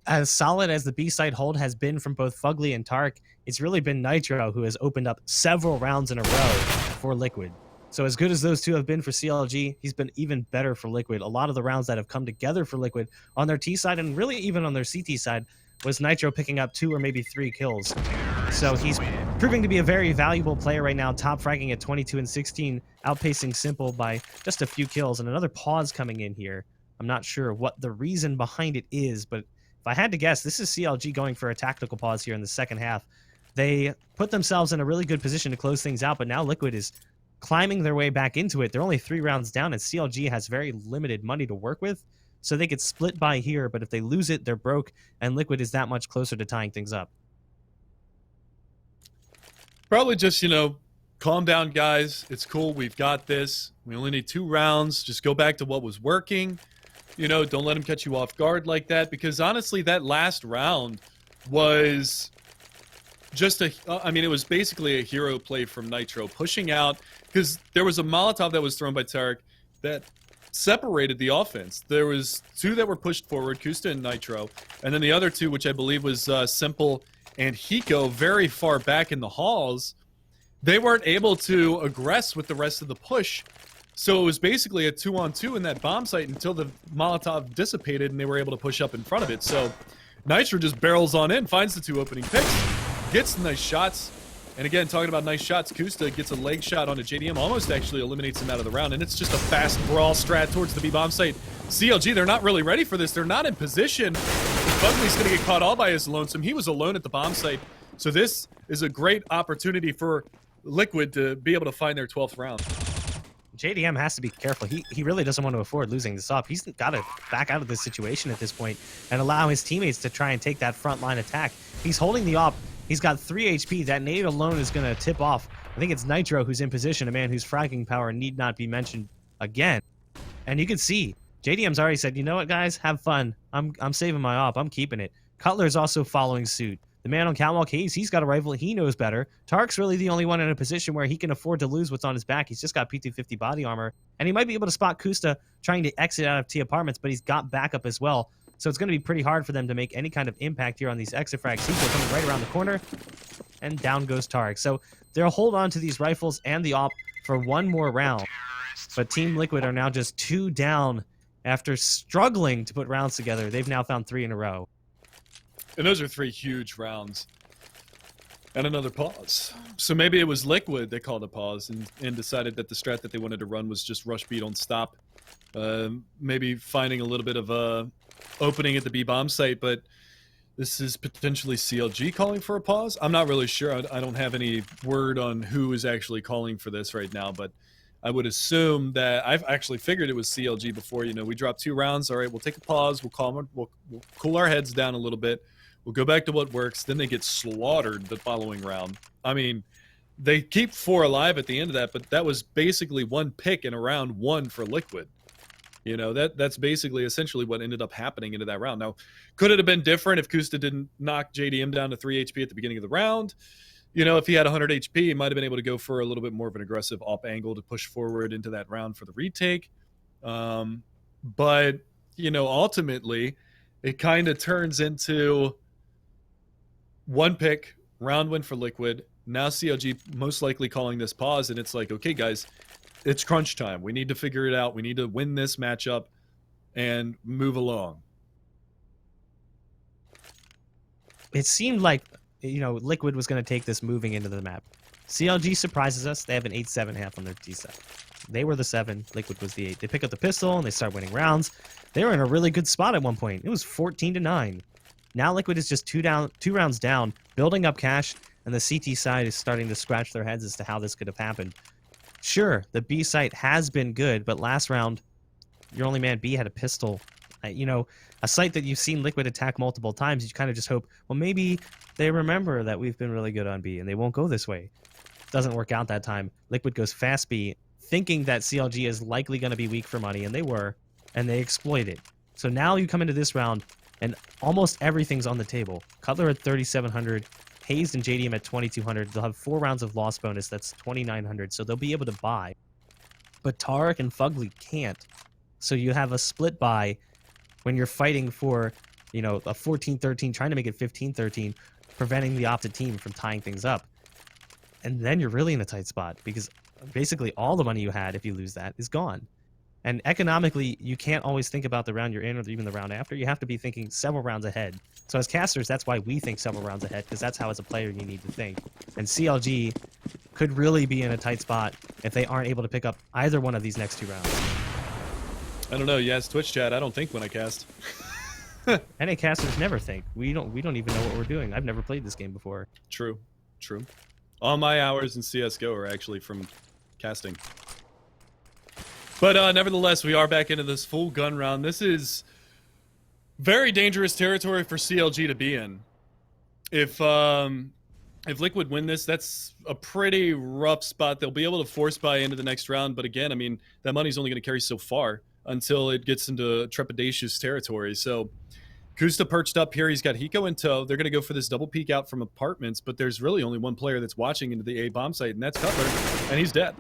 As solid as the B-side hold has been from both Fugly and Tarek, it's really been Nitro who has opened up several rounds in a row for Liquid. So as good as those 2 have been for CLG, he's been even better for Liquid. A lot of the rounds that have come together for Liquid on their T side and really even on their CT side was Nitro picking up 2 or maybe 3 kills. So he's proving to be a very valuable player right now, top fragging at 22 and 16, outpacing Simple by just a few kills. And another pause coming in here. I'm not sure what the reason behind it is, but If I had to guess, this is CLG going for a tactical pause here in the second half. They put themselves in a really good position to close things out, but now Liquid is climbing their way back into it. They're only 3 rounds down, and CLG has very limited money to work with, so they could split by here, but if they lose it, they're broke, and Liquid is that much closer to tying things up. Probably just, calm down, guys. It's cool. We've got this. We only need 2 rounds. Just go back to what was working. Don't let them catch you off guard like that, because honestly, that last round was just it was basically a hero play from Nitro, pushing out, because there was a Molotov that was thrown by Tarek that separated the offense. There was 2 that were pushed forward, Kusta and Nitro, and then the other 2, which I believe was Simple and Hiko, very far back in the halls. They weren't able to aggress with the rest of the push, so it was basically a 2-on-2 in that bomb site until the Molotov dissipated and they were able to push up in front of it. So Nitro just barrels on in, finds the 2 opening picks, gets nice shots. And again, talking about nice shots, Kusta gets a leg shot onto JDM, almost actually eliminates him out of the round, and it's just a fast brawl strat towards the B-bomb site. CLG, they're not really ready for this. They're not in position. Bugley's going to get caught all by his lonesome. He was alone at the bomb site. So this is a great opportunity for Liquid to be able to find their 12th round. JDM has to be careful. He really doesn't want to afford losing this up. He's got to back out of this situation at this point and allow his teammates to try and take that front line attack. He's holding the op. He's got 3 HP. That nade alone is going to tip off. I think it's Nitro who's in position, a man whose fragging power need not be mentioned again. And you can see, JDM's already said, you know what, guys? Have fun. I'm saving my op. I'm keeping it. Cutler's also following suit. The man on Catwalk Haze, he's got a rifle. He knows better. Tarek's really the only one in a position where he can afford to lose what's on his back. He's just got P250 body armor. And he might be able to spot Kusta trying to exit out of T apartments, but he's got backup as well. So it's going to be pretty hard for them to make any kind of impact here on these exit frags. He's coming right around the corner, and down goes Tarek. So they'll hold on to these rifles and the op for 1 more round. But Team Liquid are now just 2 down after struggling to put rounds together. They've now found 3 in a row. And those are 3 huge rounds. And another pause. So maybe it was Liquid that called a pause and decided that the strat that they wanted to run was just rush B, don't stop. Maybe finding a little bit of a opening at the B-bomb site, but this is potentially CLG calling for a pause. I'm not really sure. I don't have any word on who is actually calling for this right now, but I would assume that I've actually figured it was CLG before. We dropped 2 rounds. All right, we'll take a pause. We'll cool our heads down a little bit. We'll go back to what works. Then they get slaughtered the following round. I mean, they keep 4 alive at the end of that, but that was basically 1 pick in a round 1 for Liquid. That's basically essentially what ended up happening into that round. Now, could it have been different if Kusta didn't knock JDM down to 3 HP at the beginning of the round? If he had 100 HP, he might have been able to go for a little bit more of an aggressive op angle to push forward into that round for the retake. But, ultimately, it kind of turns into 1 pick, round win for Liquid. Now CLG most likely calling this pause, and it's like, okay, guys, it's crunch time. We need to figure it out. We need to win this matchup and move along. It seemed like, Liquid was going to take this moving into the map. CLG surprises us. They have an 8-7 half on their D-set. They were the 7. Liquid was the 8. They pick up the pistol, and they start winning rounds. They were in a really good spot at one point. It was 14-9. Now Liquid is just 2 rounds down, building up cash, and the CT side is starting to scratch their heads as to how this could have happened. Sure, the B site has been good, but last round, your only man B had a pistol. A site that you've seen Liquid attack multiple times, you kind of just hope, well, maybe they remember that we've been really good on B, and they won't go this way. Doesn't work out that time. Liquid goes fast B, thinking that CLG is likely going to be weak for money, and they were, and they exploit it. So now you come into this round, and almost everything's on the table. Cutler at 3,700, Hazed and JDM at 2,200. They'll have 4 rounds of loss bonus. That's 2,900. So they'll be able to buy. But Tarek and Fugly can't. So you have a split buy when you're fighting for, a 14-13, trying to make it 15-13, preventing the opposite team from tying things up. And then you're really in a tight spot because basically all the money you had, if you lose that, is gone. And economically, you can't always think about the round you're in or even the round after. You have to be thinking several rounds ahead. So as casters, that's why we think several rounds ahead, because that's how as a player you need to think. And CLG could really be in a tight spot if they aren't able to pick up either one of these next 2 rounds. I don't know. Yes, Twitch chat. I don't think when I cast. NA casters never think. We don't even know what we're doing. I've never played this game before. True. All my hours in CS:GO are actually from casting. But nevertheless, we are back into this full gun round. This is very dangerous territory for CLG to be in. If Liquid win this, that's a pretty rough spot. They'll be able to force buy into the next round, but again, I mean, that money's only going to carry so far until it gets into trepidatious territory. So Kusta perched up here. He's got Hiko in tow. They're going to go for this double peek out from apartments, but there's really only one player that's watching into the A bomb site, and that's Cutler, and he's dead.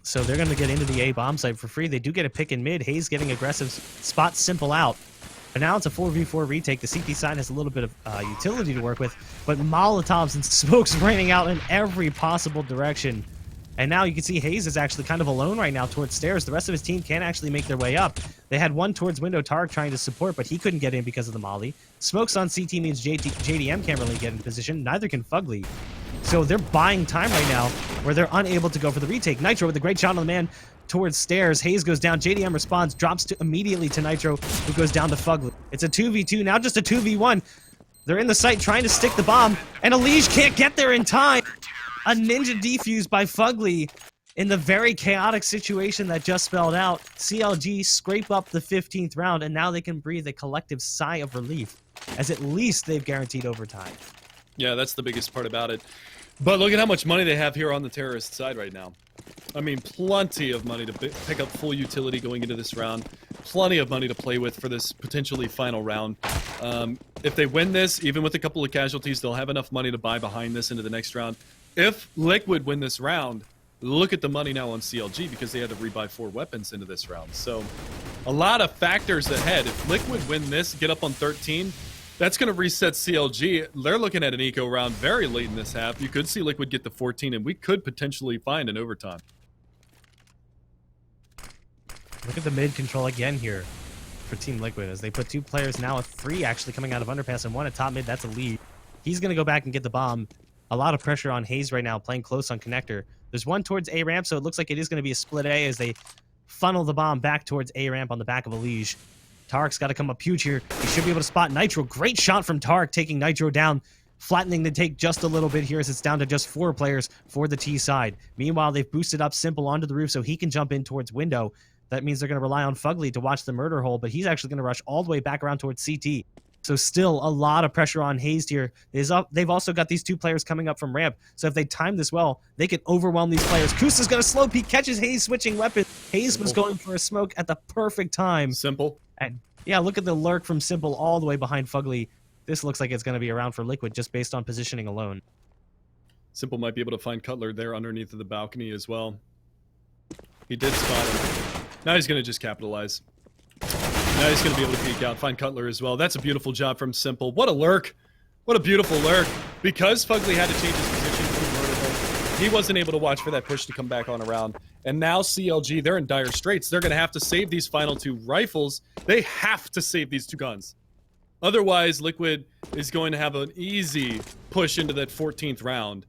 So they're going to get into the A bomb site for free. They do get a pick in mid. Hayes getting aggressive, spot Simple out. But now it's a 4v4 retake. The CT side has a little bit of utility to work with, but Molotovs and smokes raining out in every possible direction. And now you can see Hayes is actually kind of alone right now towards stairs. The rest of his team can't actually make their way up. They had one towards window, Tarek trying to support, but he couldn't get in because of the molly. Smokes on CT means JDM can't really get in position. Neither can Fugly. So they're buying time right now where they're unable to go for the retake. Nitro with a great shot on the man towards stairs. Hayes goes down. JDM responds, drops immediately to Nitro, who goes down to Fugly. It's a 2v2, now just a 2v1. They're in the site trying to stick the bomb, and Elige can't get there in time. A ninja defuse by Fugly in the very chaotic situation that just spelled out. CLG scrape up the 15th round, and now they can breathe a collective sigh of relief, as at least they've guaranteed overtime. Yeah, that's the biggest part about it. But look at how much money they have here on the terrorist side right now. I mean, plenty of money to pick up full utility going into this round. Plenty of money to play with for this potentially final round. If they win this, even with a couple of casualties, they'll have enough money to buy behind this into the next round. If Liquid win this round, look at the money now on CLG because they had to rebuy 4 weapons into this round. So a lot of factors ahead. If Liquid win this, get up on 13, that's going to reset CLG. They're looking at an eco round very late in this half. You could see Liquid get to 14, and we could potentially find an overtime. Look at the mid control again here for Team Liquid as they put 2 players now, with 3 actually coming out of underpass and 1 at top mid. That's a lead. He's going to go back and get the bomb. A lot of pressure on Hayes right now, playing close on connector. There's one towards A ramp, so it looks like it is going to be a split A as they funnel the bomb back towards A ramp on the back of Elige. Tarek's got to come up huge here. He should be able to spot Nitro. Great shot from Tarek, taking Nitro down, flattening the take just a little bit here as it's down to just 4 players for the T side. Meanwhile, they've boosted up Simple onto the roof so he can jump in towards window. That means they're going to rely on Fugly to watch the murder hole, but he's actually going to rush all the way back around towards CT. So still a lot of pressure on Hayes here. They've also got these 2 players coming up from ramp, so if they time this well, they can overwhelm these players. Kusta's going to slow peek, catches Hayes switching weapons. Hayes was going for a smoke at the perfect time. Simple. And yeah, look at the lurk from Simple all the way behind Fugly. This looks like it's going to be around for Liquid just based on positioning alone. Simple might be able to find Cutler there underneath of the balcony as well. He did spot him. Now he's going to just capitalize. Now he's going to be able to peek out, find Cutler as well. That's a beautiful job from Simple. What a lurk. What a beautiful lurk. Because Fugly had to change his position from the vertical, he wasn't able to watch for that push to come back on around. And now CLG, they're in dire straits. They're going to have to save these final 2 rifles. They have to save these 2 guns. Otherwise, Liquid is going to have an easy push into that 14th round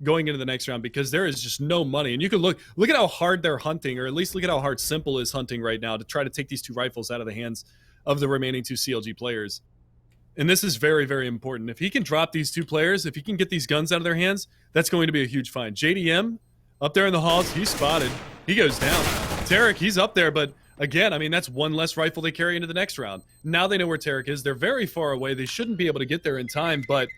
going into the next round because there is just no money. And you can look at how hard they're hunting, or at least look at how hard Simple is hunting right now to try to take these 2 rifles out of the hands of the remaining 2 CLG players. And this is very, very important. If he can drop these 2 players, if he can get these guns out of their hands, that's going to be a huge find. JDM, up there in the halls, he's spotted. He goes down. Tarek, he's up there, but again, I mean, that's 1 less rifle they carry into the next round. Now they know where Tarek is. They're very far away. They shouldn't be able to get there in time, but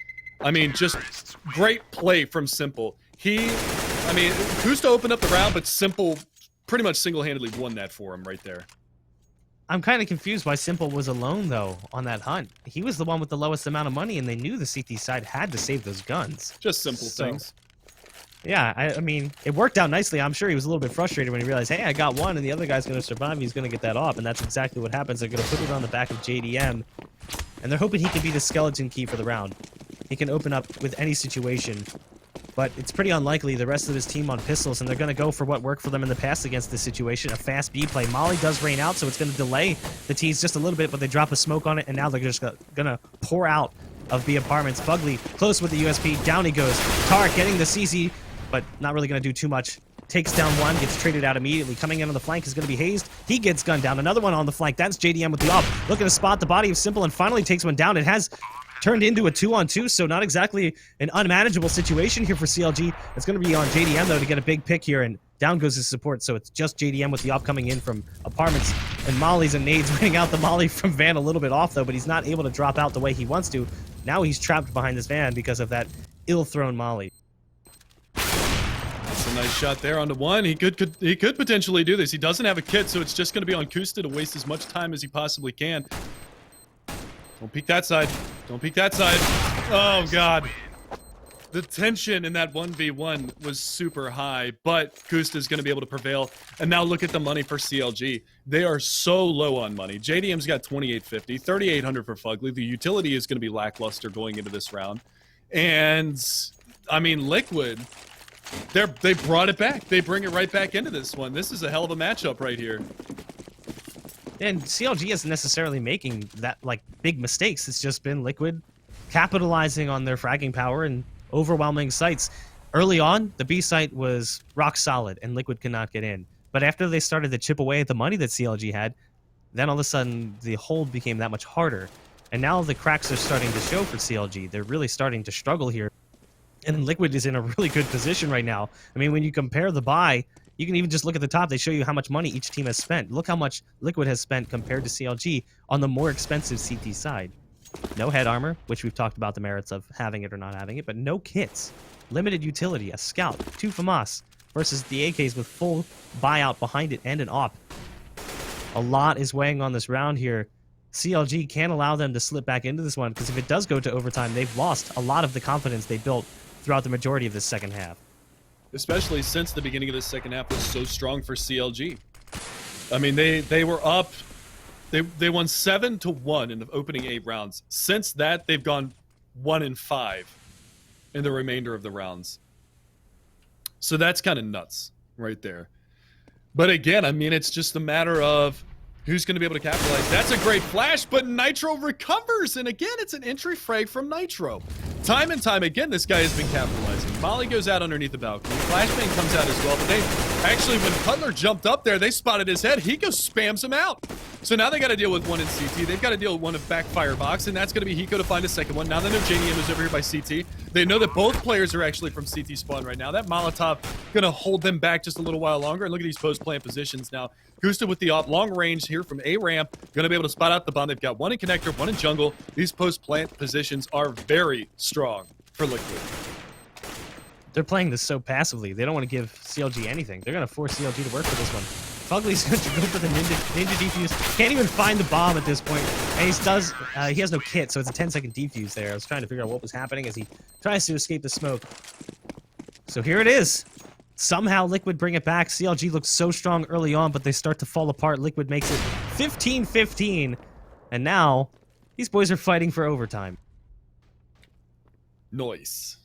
I mean, just great play from Simple. Kusta opened up the round, but Simple pretty much single-handedly won that for him right there. I'm kind of confused why Simple was alone, though, on that hunt. He was the one with the lowest amount of money, and they knew the CT side had to save those guns. Just simple things. Yeah, I mean, it worked out nicely. I'm sure he was a little bit frustrated when he realized, hey, I got one, and the other guy's going to survive. He's going to get that off, and that's exactly what happens. They're going to put it on the back of JDM, and they're hoping he can be the skeleton key for the round. He can open up with any situation, but it's pretty unlikely. The rest of his team on pistols, and they're going to go for what worked for them in the past against this situation, a fast B play. Molly does rain out, so it's going to delay the T's just a little bit, but they drop a smoke on it, and now they're just going to pour out of B apartments. Fugly close with the USP. Down he goes. Tarek getting the CC, but not really going to do too much takes down one, gets traded out immediately. Coming in on the flank is going to be Hazed. He gets gunned down. Another one on the flank. That's JDM with the op. Looking to spot the body of Simple and finally takes one down. It has turned into a 2-on-2, so not exactly an unmanageable situation here for CLG. It's going to be on JDM, though, to get a big pick here, and down goes his support, so it's just JDM with the op coming in from apartments, and mollies and nades winning out the molly from Van a little bit off, though, but he's not able to drop out the way he wants to. Now he's trapped behind this Van because of that ill-thrown molly. That's a nice shot there onto one. He could potentially do this. He doesn't have a kit, so it's just going to be on Kusta to waste as much time as he possibly can. Don't peek that side. Don't peek that side. Oh, God. The tension in that 1v1 was super high, but Kusta is going to be able to prevail. And now look at the money for CLG. They are so low on money. JDM's got 2,850, 3,800 for Fugly. The utility is going to be lackluster going into this round. And, I mean, Liquid, they brought it back. They bring it right back into this one. This is a hell of a matchup right here. And CLG isn't necessarily making that, like, big mistakes. It's just been Liquid capitalizing on their fragging power and overwhelming sites. Early on, the B site was rock solid, and Liquid could not get in. But after they started to chip away at the money that CLG had, then all of a sudden, the hold became that much harder. And now the cracks are starting to show for CLG. They're really starting to struggle here. And Liquid is in a really good position right now. I mean, when you compare the buy, you can even just look at the top. They show you how much money each team has spent. Look how much Liquid has spent compared to CLG on the more expensive CT side. No head armor, which we've talked about the merits of having it or not having it, but no kits. Limited utility, a scout, 2 FAMAS versus the AKs with full buyout behind it and an op. A lot is weighing on this round here. CLG can't allow them to slip back into this one, because if it does go to overtime, they've lost a lot of the confidence they built throughout the majority of this second half. Especially since the beginning of the second half was so strong for CLG. I mean, they were up. They won 7-1 in the opening 8 rounds. Since that, they've gone 1-5 in the remainder of the rounds. So that's kind of nuts right there. But again, I mean, it's just a matter of who's going to be able to capitalize. That's a great flash, but Nitro recovers. And again, it's an entry frag from Nitro. Time and time again, this guy has been capitalizing. Molly goes out underneath the balcony. Flashbang comes out as well, but they actually, when Cutler jumped up there, they spotted his head. Hiko spams him out. So now they got to deal with one in CT. They've got to deal with one of backfire box, and that's going to be Hiko to find a second one. Now they know JDM is over here by CT. They know that both players are actually from CT spawn right now. That Molotov going to hold them back just a little while longer. And look at these post-plant positions now. Gusta with the op, long range here from A ramp, going to be able to spot out the bomb. They've got one in connector, one in jungle. These post-plant positions are very strong for Liquid. They're playing this so passively. They don't want to give CLG anything. They're going to force CLG to work for this one. Fugly's going to go for the ninja defuse. Can't even find the bomb at this point. And he has no kit, so it's a 10-second defuse there. I was trying to figure out what was happening as he tries to escape the smoke. So here it is. Somehow Liquid bring it back. CLG looks so strong early on, but they start to fall apart. Liquid makes it 15-15. And now, these boys are fighting for overtime. Noise.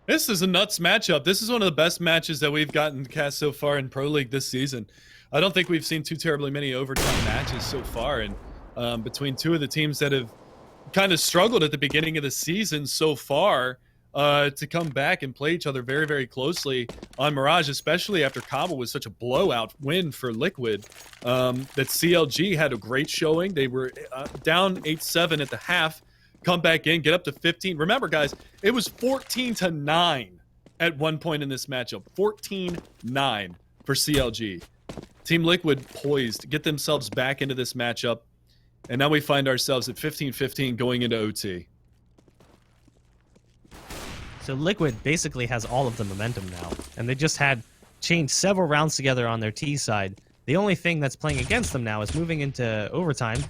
This is a nuts matchup. This is one of the best matches that we've gotten cast so far in Pro League this season. I don't think we've seen too terribly many overtime matches so far, and between two of the teams that have kind of struggled at the beginning of the season so far, to come back and play each other very, very closely on Mirage, especially after Cobble was such a blowout win for Liquid. That CLG had a great showing. They were down 8-7 at the half. Come back in, get up to 15. Remember, guys, it was 14-9 at one point in this matchup. 14-9 for CLG. Team Liquid poised to get themselves back into this matchup. And now we find ourselves at 15-15 going into OT. So Liquid basically has all of the momentum now. And they just had changed several rounds together on their T side. The only thing that's playing against them now is moving into overtime.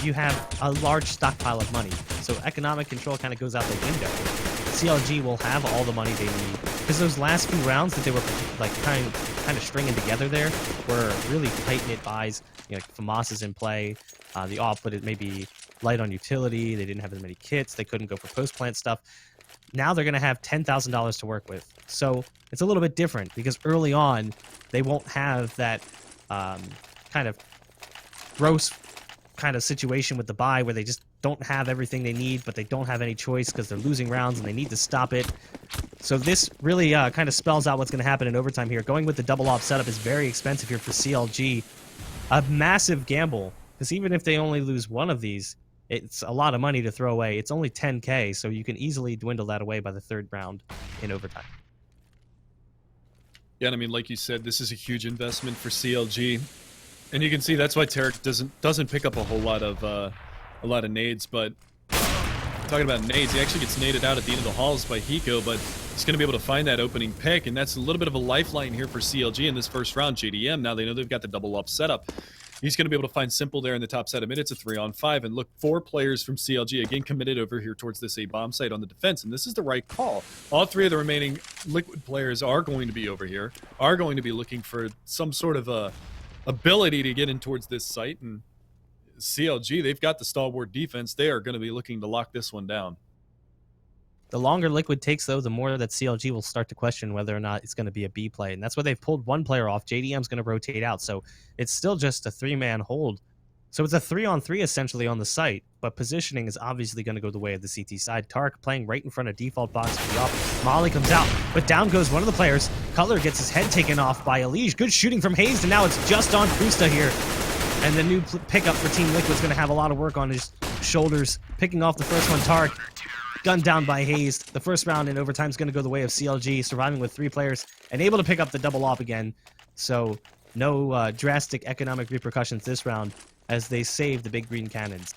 You have a large stockpile of money. So economic control kind of goes out the window. CLG will have all the money they need. Because those last few rounds that they were like kind of stringing together there were really tight-knit buys. You know, like FAMAS is in play. The op, but it may be light on utility. They didn't have as many kits. They couldn't go for post-plant stuff. Now they're going to have $10,000 to work with. So it's a little bit different because early on, they won't have that kind of gross kind of situation with the buy where they just don't have everything they need, but they don't have any choice because they're losing rounds and they need to stop it. So this really kind of spells out what's going to happen in overtime here. Going with the double op setup is very expensive here for CLG. A massive gamble, because even if they only lose one of these, it's a lot of money to throw away. It's only 10K, so you can easily dwindle that away by the third round in overtime. Yeah, and I mean, like you said, this is a huge investment for CLG, and you can see that's why Tarek doesn't pick up a whole lot of nades. But talking about nades, he actually gets naded out at the end of the halls by Hiko, but he's going to be able to find that opening pick, and that's a little bit of a lifeline here for CLG in this first round. JDM, now they know they've got the double up setup. He's going to be able to find Simple there in the top side of mid. It's a 3-on-5, and look, 4 players from CLG again committed over here towards this A bomb site on the defense, and this is the right call. All 3 of the remaining Liquid players are going to be over here, are going to be looking for some sort of a ability to get in towards this site, and CLG, they've got the stalwart defense. They are going to be looking to lock this one down. The longer Liquid takes, though, the more that CLG will start to question whether or not it's going to be a B play. And that's why they've pulled one player off. JDM's going to rotate out. So it's still just a 3-man hold. So it's a 3-on-3 essentially on the site. But positioning is obviously going to go the way of the CT side. Tark playing right in front of default box for the off. Molly comes out, but down goes one of the players. Cutler gets his head taken off by Elige. Good shooting from Hayes, and now it's just on Krusta here. And the new pickup for Team Liquid's going to have a lot of work on his shoulders. Picking off the first one, Tark. Gunned down by Hayes. The first round in overtime is going to go the way of CLG, surviving with 3 players and able to pick up the double op again. So no drastic economic repercussions this round as they save the big green cannons.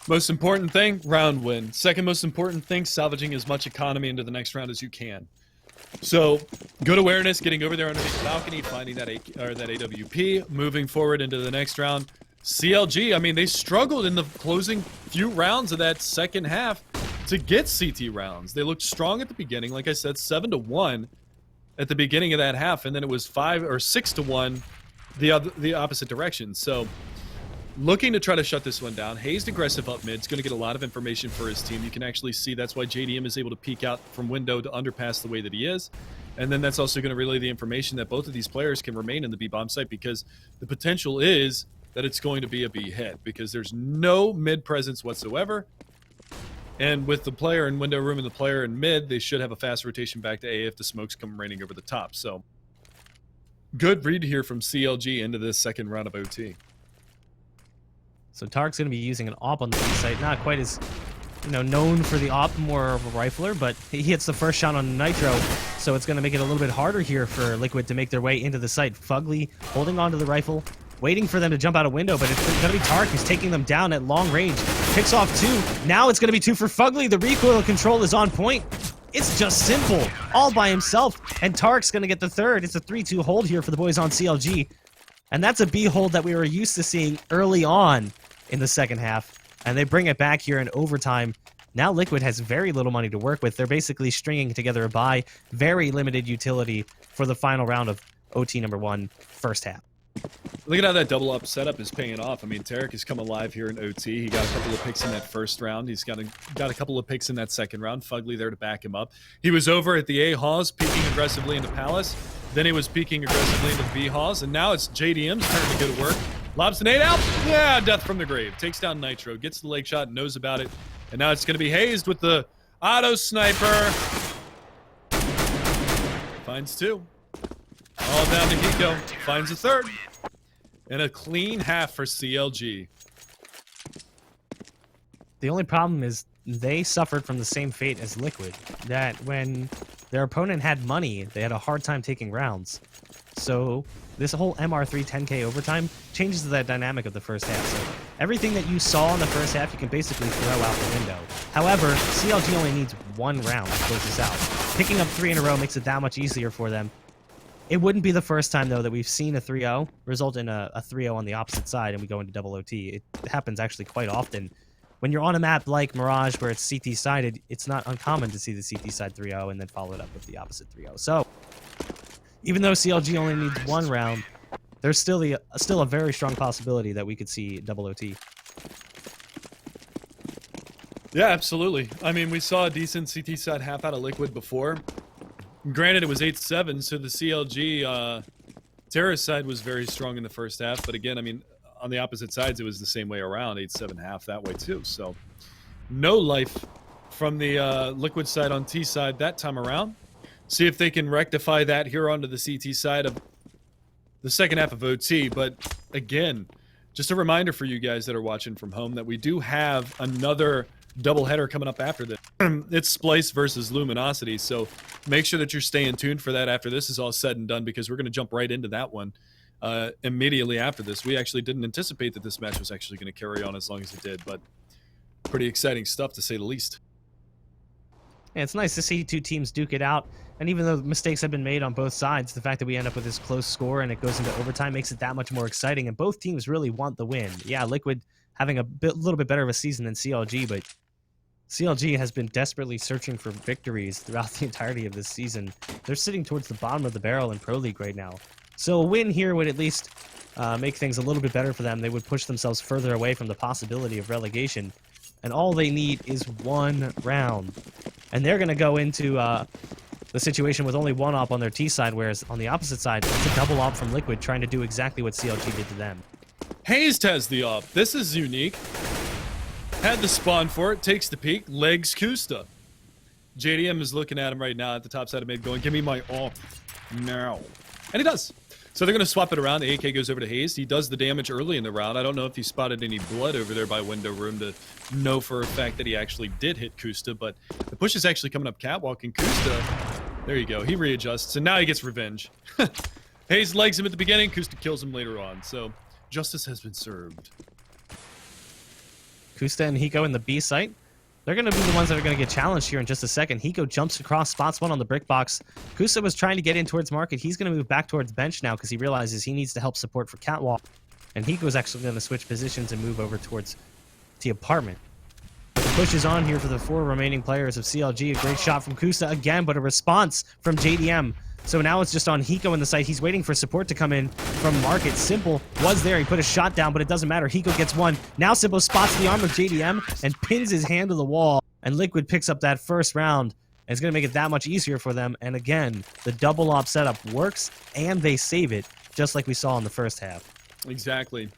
Most important thing, round win. Second most important thing, salvaging as much economy into the next round as you can. So, good awareness, getting over there underneath the balcony, finding that AWP, moving forward into the next round. CLG, I mean, they struggled in the closing few rounds of that second half to get CT rounds. They looked strong at the beginning, like I said, 7-1 at the beginning of that half, and then it was 5 or 6-1 the opposite direction. So, looking to try to shut this one down. Hayes aggressive up mid. Is going to get a lot of information for his team. You can actually see that's why JDM is able to peek out from window to underpass the way that he is. And then that's also going to relay the information that both of these players can remain in the B bomb site, because the potential is that it's going to be a B head, because there's no mid presence whatsoever. And with the player in window room and the player in mid, they should have a fast rotation back to A if the smokes come raining over the top. So good read here from CLG into this second round of OT. So Tark's going to be using an AWP on the B site. Not quite as, known for the AWP, more of a rifler, but he hits the first shot on Nitro, so it's going to make it a little bit harder here for Liquid to make their way into the site. Fugly holding onto the rifle, waiting for them to jump out a window, but it's going to be Tark who's taking them down at long range. Picks off 2. Now it's going to be 2 for Fugly. The recoil control is on point. It's just Simple, all by himself, and Tark's going to get the third. It's a 3-2 hold here for the boys on CLG, and that's a B hold that we were used to seeing early on in the second half, and they bring it back here in overtime. Now Liquid has very little money to work with. They're basically stringing together a buy, very limited utility for the final round of OT number 1, first half. Look at how that double up setup is paying off. I mean, Tarek has come alive here in OT. He got a couple of picks in that first round. He's got a couple of picks in that second round. Fugly there to back him up. He was over at the A halls, peeking aggressively into Palace. Then he was peeking aggressively into B halls, and now it's JDM's turn to go to work. Lobs the nade out. Yeah, death from the grave. Takes down Nitro, gets the leg shot, knows about it. And now it's going to be Hazed with the auto sniper. Finds 2. All down to Hiko. Finds a third. And a clean half for CLG. The only problem is they suffered from the same fate as Liquid, that when their opponent had money, they had a hard time taking rounds. So this whole MR3 10K overtime changes the dynamic of the first half. So everything that you saw in the first half, you can basically throw out the window. However, CLG only needs 1 round to close this out. Picking up 3 in a row makes it that much easier for them. It wouldn't be the first time, though, that we've seen a 3-0 result in a 3-0 on the opposite side and we go into double OT. It happens actually quite often. When you're on a map like Mirage where it's CT-sided, it's not uncommon to see the CT side 3-0 and then follow it up with the opposite 3-0. So, even though CLG only needs 1 round, there's still a very strong possibility that we could see double OT. Yeah, absolutely. I mean, we saw a decent CT side half out of Liquid before. Granted, it was 8-7, so the CLG terrorist side was very strong in the first half. But again, I mean, on the opposite sides, it was the same way around, 8-7 half that way too. So, no life from the Liquid side on T side that time around. See if they can rectify that here onto the CT side of the second half of OT. But again, just a reminder for you guys that are watching from home that we do have another doubleheader coming up after this. It's Splice versus Luminosity, so make sure that you're staying tuned for that after this is all said and done, because we're going to jump right into that one immediately after this. We actually didn't anticipate that this match was actually going to carry on as long as it did, but pretty exciting stuff to say the least. Yeah, it's nice to see two teams duke it out. And even though mistakes have been made on both sides, the fact that we end up with this close score and it goes into overtime makes it that much more exciting. And both teams really want the win. Yeah, Liquid having a little bit better of a season than CLG, but CLG has been desperately searching for victories throughout the entirety of this season. They're sitting towards the bottom of the barrel in Pro League right now. So a win here would at least make things a little bit better for them. They would push themselves further away from the possibility of relegation. And all they need is one round. And they're going to go into the situation with only one op on their T side, whereas on the opposite side, it's a double op from Liquid trying to do exactly what CLG did to them. Hazed has the op. This is unique. Had the spawn for it, takes the peek, legs Kusta. JDM is looking at him right now at the top side of mid going, give me my op now. And he does. So they're going to swap it around. The AK goes over to Hazed. He does the damage early in the round. I don't know if he spotted any blood over there by window room to know for a fact that he actually did hit Kusta, but the push is actually coming up catwalking. Kusta, there you go. He readjusts, and now he gets revenge. Hazed legs him at the beginning. Kusta kills him later on. So justice has been served. Kusta and Hiko in the B site. They're going to be the ones that are going to get challenged here in just a second. Hiko jumps across, spots one on the brick box. Kusta was trying to get in towards market. He's going to move back towards bench now because he realizes he needs to help support for catwalk. And Hiko's actually going to switch positions and move over towards the apartment. But the push is on here for the 4 remaining players of CLG. A great shot from Kusta again, but a response from JDM. So now it's just on Hiko in the site. He's waiting for support to come in from Market. Simple was there. He put a shot down, but it doesn't matter. Hiko gets one. Now Simple spots the arm of JDM and pins his hand to the wall. And Liquid picks up that first round. And it's going to make it that much easier for them. And again, the double op setup works, and they save it, just like we saw in the first half. Exactly.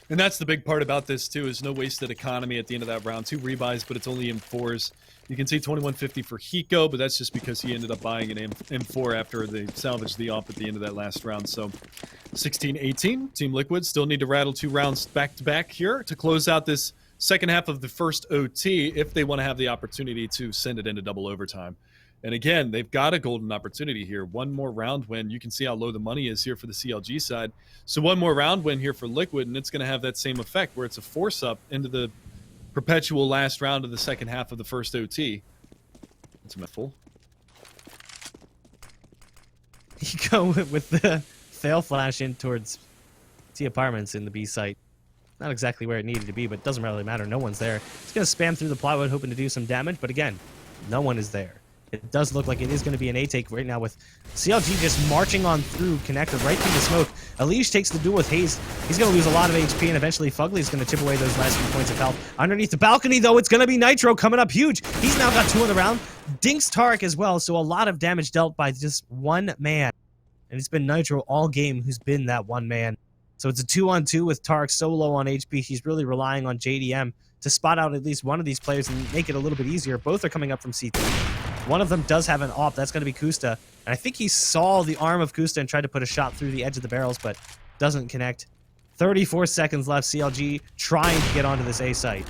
And that's the big part about this, too, is no wasted economy at the end of that round. 2 rebuys, but it's only M4s. You can see 2150 for Hiko, but that's just because he ended up buying an M4 after they salvaged the op at the end of that last round. So 16-18, Team Liquid still need to rattle 2 rounds back-to-back here to close out this second half of the first OT if they want to have the opportunity to send it into double overtime. And again, they've got a golden opportunity here. One more round win. You can see how low the money is here for the CLG side. So one more round win here for Liquid, and it's going to have that same effect where it's a force-up into the perpetual last round of the second half of the first OT. That's a mouthful. You go with the fail flash in towards T apartments in the B site. Not exactly where it needed to be, but it doesn't really matter. No one's there. It's going to spam through the plywood, hoping to do some damage, but again, no one is there. It does look like it is going to be an A-take right now with CLG just marching on through connector right through the smoke. Elish takes the duel with Hazed. He's going to lose a lot of HP, and eventually Fugly's going to chip away those last few points of health. Underneath the balcony, though, it's going to be Nitro coming up huge. He's now got 2 in the round. Dinks Tarek as well, so a lot of damage dealt by just one man. And it's been Nitro all game who's been that one man. So it's a 2-on-2 with Tarek so low on HP. He's really relying on JDM to spot out at least one of these players and make it a little bit easier. Both are coming up from CT. One of them does have an op. That's going to be Kusta. And I think he saw the arm of Kusta and tried to put a shot through the edge of the barrels, but doesn't connect. 34 seconds left. CLG trying to get onto this A site.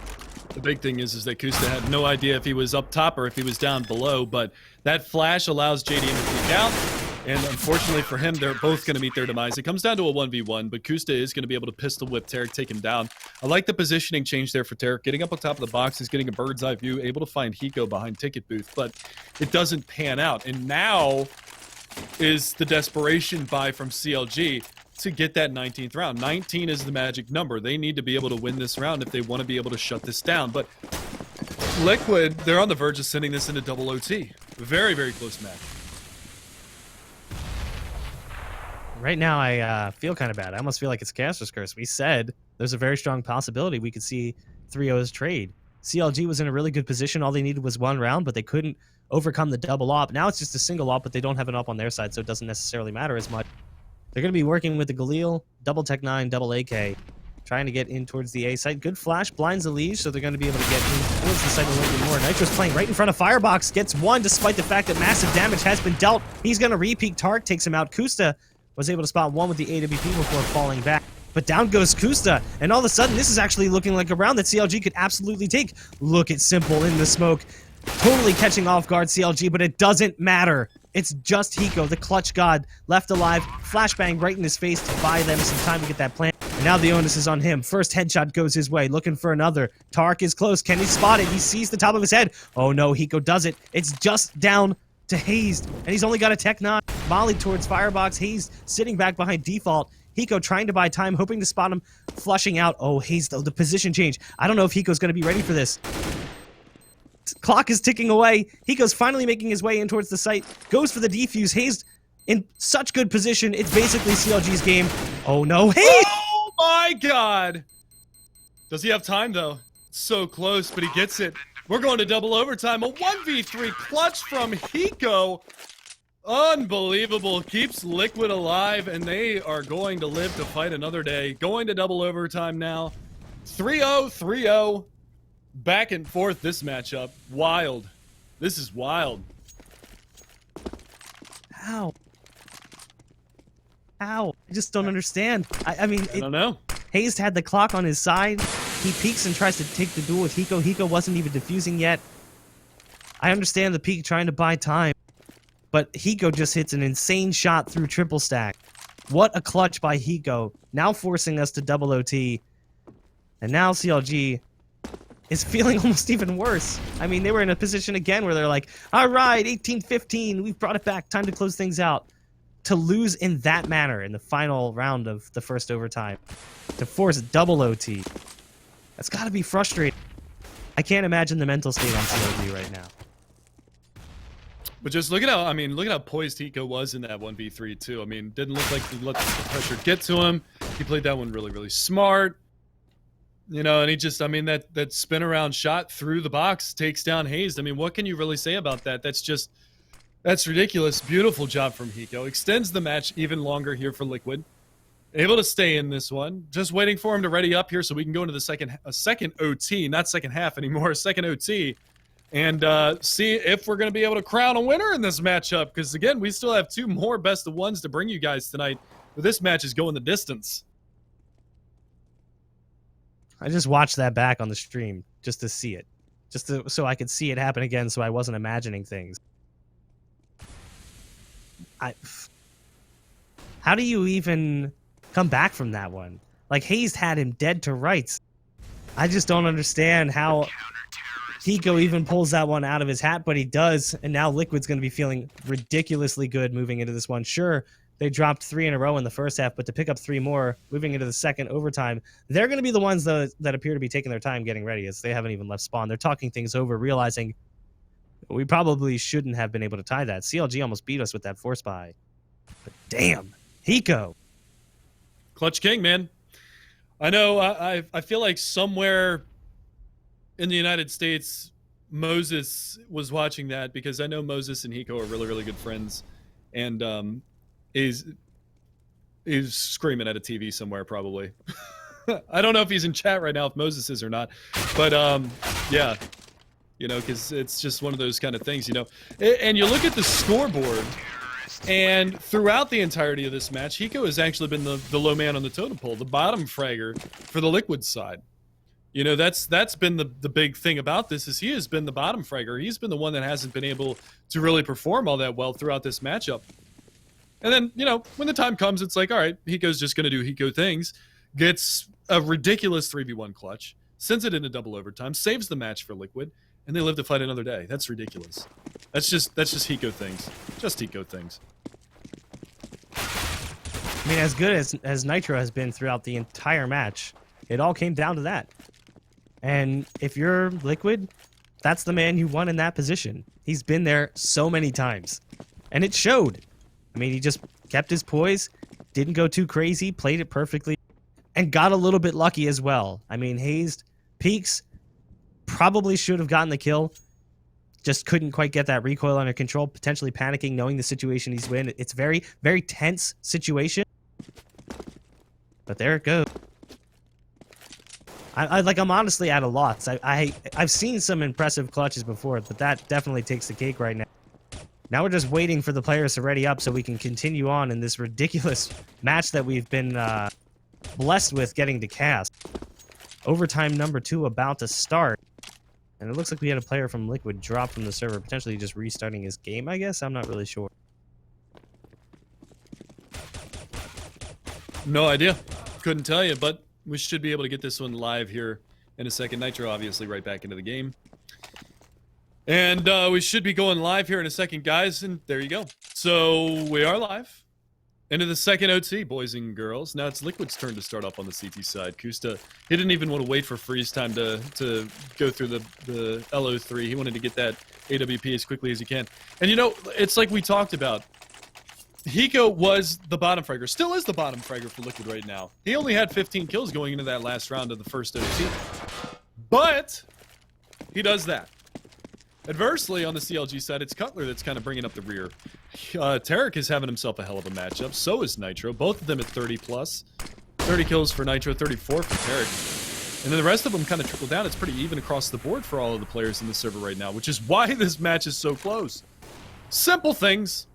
The big thing is that Kusta had no idea if he was up top or if he was down below, but that flash allows JDM to peek out. And unfortunately for him, they're both going to meet their demise. It comes down to a 1v1, but Kusta is going to be able to pistol whip Tarek, take him down. I like the positioning change there for Tarek. Getting up on top of the box, he's getting a bird's eye view, able to find Hiko behind ticket booth, but it doesn't pan out. And now is the desperation buy from CLG to get that 19th round. 19 is the magic number. They need to be able to win this round if they want to be able to shut this down. But Liquid, they're on the verge of sending this into double OT. Very, very close match. Right now, I feel kind of bad. I almost feel like it's Caster's Curse. We said there's a very strong possibility we could see 3-0's trade. CLG was in a really good position. All they needed was one round, but they couldn't overcome the double op. Now it's just a single op, but they don't have an op on their side, so it doesn't necessarily matter as much. They're going to be working with the Galil, double Tech 9, double AK, trying trying to get in towards the A site. Good flash blinds the Liege, so they're going to be able to get in towards the site a little bit more. Nitro's playing right in front of Firebox, gets one despite the fact that massive damage has been dealt. He's going to re-peek. Tark takes him out. Kusta was able to spot one with the AWP before falling back. But down goes Kusta, and all of a sudden, this is actually looking like a round that CLG could absolutely take. Look at Simple in the smoke, totally catching off guard CLG, but it doesn't matter. It's just Hiko, the clutch god, left alive. Flashbang right in his face to buy them some time to get that plant. And now the onus is on him. First headshot goes his way, looking for another. Tark is close. Can he spot it? He sees the top of his head. Oh no, Hiko does it. It's just down to Hazed, and he's only got a Tech 9. Molly towards Firebox. Hazed sitting back behind Default. Hiko trying to buy time, hoping to spot him, flushing out. Oh, Hazed, though, the position change. I don't know if Hiko's going to be ready for this. Clock is ticking away. Hiko's finally making his way in towards the site. Goes for the defuse. Hazed in such good position. It's basically CLG's game. Oh, no. Hazed! Oh, my God. Does he have time, though? So close, but he gets it. We're going to double overtime. A 1v3 clutch from Hiko. Unbelievable. Keeps Liquid alive, and they are going to live to fight another day. Going to double overtime now. 3-0, 3-0. Back and forth this matchup. Wild. This is wild. How? How? I just don't understand. I mean, I don't know. Hazed had the clock on his side. He peeks and tries to take the duel with Hiko. Hiko wasn't even defusing yet. I understand the peek trying to buy time, but Hiko just hits an insane shot through triple stack. What a clutch by Hiko. Now forcing us to double OT. And now CLG is feeling almost even worse. I mean, they were in a position again where they're like, all right, 18-15, we've brought it back, time to close things out. To lose in that manner in the final round of the first overtime, to force double OT, that's got to be frustrating. I can't imagine the mental state on CLG right now. But just look at how poised Hiko was in that 1v3 too. I mean, didn't look like he let the pressure get to him. He played that one really, really smart. You know, and he just, I mean, that spin around shot through the box takes down Hazed. I mean, what can you really say about that? That's ridiculous. Beautiful job from Hiko. Extends the match even longer here for Liquid. Able to stay in this one. Just waiting for him to ready up here so we can go into the second OT, not second half anymore, second OT, and see if we're going to be able to crown a winner in this matchup. Because, again, we still have two more best of ones to bring you guys tonight. But this match is going the distance. I just watched that back on the stream just to see it. So I could see it happen again so I wasn't imagining things. How do you even come back from that one? Like, Hazed had him dead to rights. I just don't understand how Hiko even pulls that one out of his hat, but he does, and now Liquid's going to be feeling ridiculously good moving into this one. Sure, they dropped 3 in a row in the first half, but to pick up 3 more moving into the second overtime, they're going to be the ones that appear to be taking their time getting ready, as they haven't even left spawn. They're talking things over, realizing we probably shouldn't have been able to tie that. CLG almost beat us with that force buy. But damn, Hiko. Clutch King, man. I know, I feel like somewhere in the United States, Moses was watching that, because I know Moses and Hiko are really, really good friends. And he's screaming at a TV somewhere, probably. I don't know if he's in chat right now, if Moses is or not. But, yeah. You know, because it's just one of those kind of things, you know. And you look at the scoreboard, and throughout the entirety of this match, Hiko has actually been the low man on the totem pole, the bottom fragger for the Liquid side. You know, that's been the big thing about this, is he has been the bottom fragger. He's been the one that hasn't been able to really perform all that well throughout this matchup. And then, you know, when the time comes, it's like, all right, Hiko's just going to do Hiko things, gets a ridiculous 3v1 clutch, sends it into double overtime, saves the match for Liquid, and they live to fight another day. That's ridiculous. That's just Hiko things. Just Hiko things. I mean, as good as Nitro has been throughout the entire match, it all came down to that. And if you're Liquid, that's the man you want in that position. He's been there so many times. And it showed. I mean, he just kept his poise, didn't go too crazy, played it perfectly, and got a little bit lucky as well. I mean, Hazed peaks, probably should have gotten the kill, just couldn't quite get that recoil under control, potentially panicking, knowing the situation he's in. It's very, very tense situation. But there it goes. I'm honestly at a loss. I've seen some impressive clutches before, but that definitely takes the cake right now. Now we're just waiting for the players to ready up so we can continue on in this ridiculous match that we've been blessed with getting to cast. Overtime number 2 about to start. And it looks like we had a player from Liquid drop from the server, potentially just restarting his game, I guess? I'm not really sure. No idea. Couldn't tell you, but we should be able to get this one live here in a second. Nitro obviously right back into the game. And we should be going live here in a second, guys, and there you go. So we are live. Into the second OT, boys and girls. Now it's Liquid's turn to start up on the CT side. Kusta, he didn't even want to wait for freeze time to go through the LO3. He wanted to get that AWP as quickly as he can. And you know, it's like we talked about. Hiko was the bottom fragger, still is the bottom fragger for Liquid right now. He only had 15 kills going into that last round of the first OT. But he does that. Adversely, on the CLG side, it's Cutler that's kind of bringing up the rear. Tarek is having himself a hell of a matchup. So is Nitro. Both of them at 30 plus. 30 kills for Nitro, 34 for Tarek. And then the rest of them kind of trickle down. It's pretty even across the board for all of the players in the server right now, which is why this match is so close. Simple things.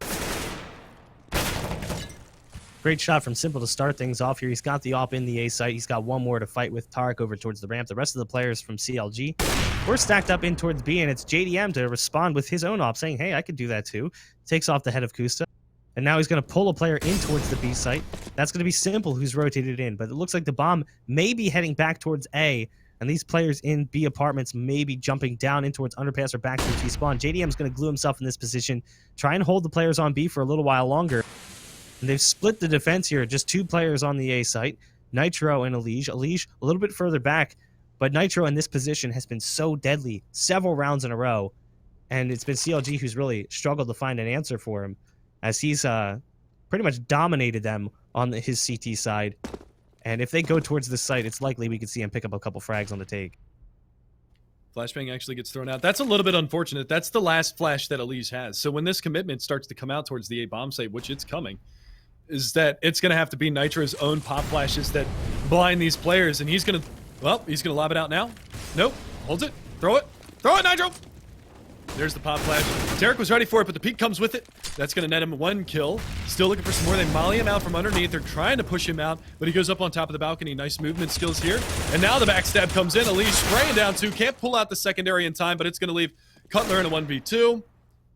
Great shot from Simple to start things off here. He's got the op in the A site. He's got one more to fight with Tarek over towards the ramp. The rest of the players from CLG, we're stacked up in towards B, and it's JDM to respond with his own op, saying, hey, I could do that too. Takes off the head of Kusta. And now he's going to pull a player in towards the B site. That's going to be Simple who's rotated in. But it looks like the bomb may be heading back towards A, and these players in B apartments may be jumping down in towards underpass or back to T-spawn. JDM's going to glue himself in this position, try and hold the players on B for a little while longer. And they've split the defense here. Just 2 players on the A site, Nitro and Elige. Elige a little bit further back, but Nitro in this position has been so deadly several rounds in a row. And it's been CLG who's really struggled to find an answer for him, as he's pretty much dominated them on his CT side. And if they go towards this site, it's likely we could see him pick up a couple frags on the take. Flashbang actually gets thrown out. That's a little bit unfortunate. That's the last flash that Elige has. So when this commitment starts to come out towards the A bomb site, which it's coming, is that it's going to have to be Nitro's own pop flashes that blind these players, and he's going to lob it out now. Nope. Holds it. Throw it. Throw it, Nitro! There's the pop flash. Tarek was ready for it, but the peek comes with it. That's going to net him 1 kill. Still looking for some more. They molly him out from underneath. They're trying to push him out, but he goes up on top of the balcony. Nice movement skills here. And now the backstab comes in. Elige spraying down 2. Can't pull out the secondary in time, but it's going to leave Cutler in a 1v2.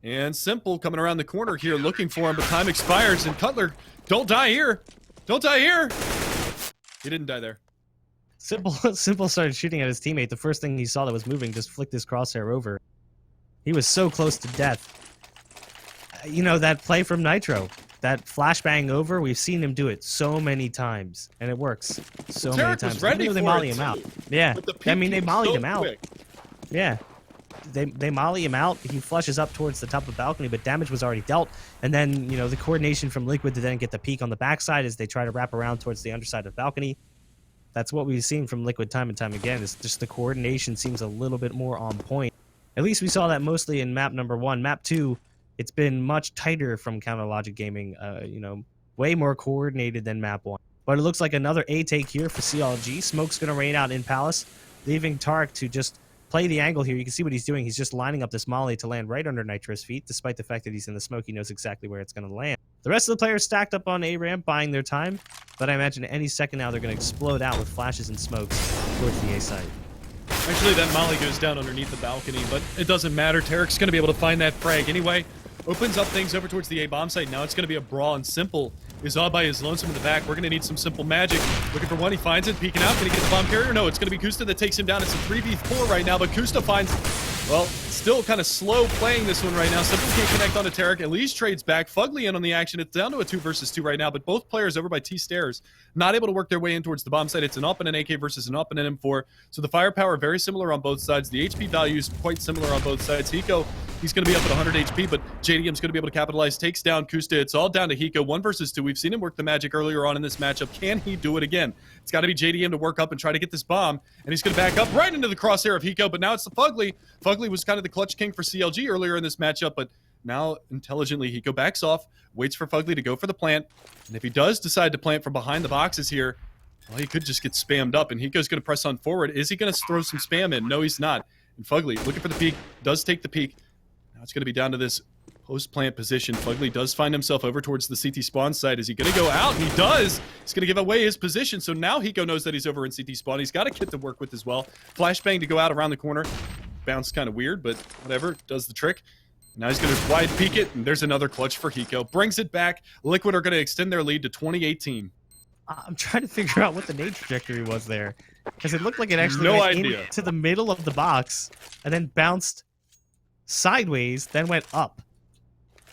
And Simple coming around the corner here looking for him, but time expires, and Cutler, don't die here. Don't die here. He didn't die there. Simple started shooting at his teammate. The first thing he saw that was moving just flicked his crosshair over. He was so close to death. You know, that play from Nitro, that flashbang over, we've seen him do it so many times, and it works so Tarek many times. Was ready they for molly it him too. out. Yeah, I mean, they mollied him out. Quick. Yeah. They molly him out. He flushes up towards the top of the balcony, but damage was already dealt. And then, you know, the coordination from Liquid to then get the peek on the backside as they try to wrap around towards the underside of the balcony. That's what we've seen from Liquid time and time again. It's just the coordination seems a little bit more on point. At least we saw that mostly in map number 1. Map 2, it's been much tighter from Counter Logic Gaming. You know, way more coordinated than map 1. But it looks like another A take here for CLG. Smoke's going to rain out in Palace, leaving Tarek to just play the angle here. You can see what he's doing. He's just lining up this molly to land right under Nitro's feet. Despite the fact that he's in the smoke, he knows exactly where it's going to land. The rest of the players stacked up on A ramp, buying their time. But I imagine any second now they're going to explode out with flashes and smokes towards the A site. Actually, that molly goes down underneath the balcony, but it doesn't matter. Tarek's going to be able to find that frag anyway. Opens up things over towards the A bomb site. Now it's going to be a brawl, and Simple is all by his lonesome in the back. We're going to need some Simple magic. Looking for one. He finds it. Peeking out. Can he get the bomb carrier? No, it's going to be Kusta that takes him down. It's a 3v4 right now, but Kusta finds... Well, still kind of slow playing this one right now. Simple can't connect onto Tarek. Elige trades back. Fugly in on the action. It's down to a 2 versus 2 right now, but both players over by T-Stairs not able to work their way in towards the bomb site. It's an up and an AK versus an up and an M4. So the firepower very similar on both sides. The HP value is quite similar on both sides. Hiko, he's going to be up at 100 HP, but JDM's going to be able to capitalize. Takes down Kusta. It's all down to Hiko. 1 versus 2. We've seen him work the magic earlier on in this matchup. Can he do it again? It's got to be JDM to work up and try to get this bomb, and he's going to back up right into the crosshair of Hiko, but now it's the Fugly. Fugly was kind of the clutch king for CLG earlier in this matchup, but now intelligently Hiko backs off, waits for Fugly to go for the plant, and if he does decide to plant from behind the boxes here, Well, he could just get spammed up, and Hiko's going to press on forward. Is he going to throw some spam in? No, he's not. And Fugly, looking for the peek, does take the peek. Now it's going to be down to this post-plant position. Fugly does find himself over towards the CT spawn side. Is he going to go out? He does. He's going to give away his position, so now Hiko knows that he's over in CT spawn. He's got a kit to work with as well. Flashbang to go out around the corner. Bounce kind of weird, but whatever. Does the trick. Now he's going to wide peek it, and there's another clutch for Hiko. Brings it back. Liquid are going to extend their lead to 2018. I'm trying to figure out what the nade trajectory was there, because it looked like it actually No went idea. into the middle of the box and then bounced sideways, then went up,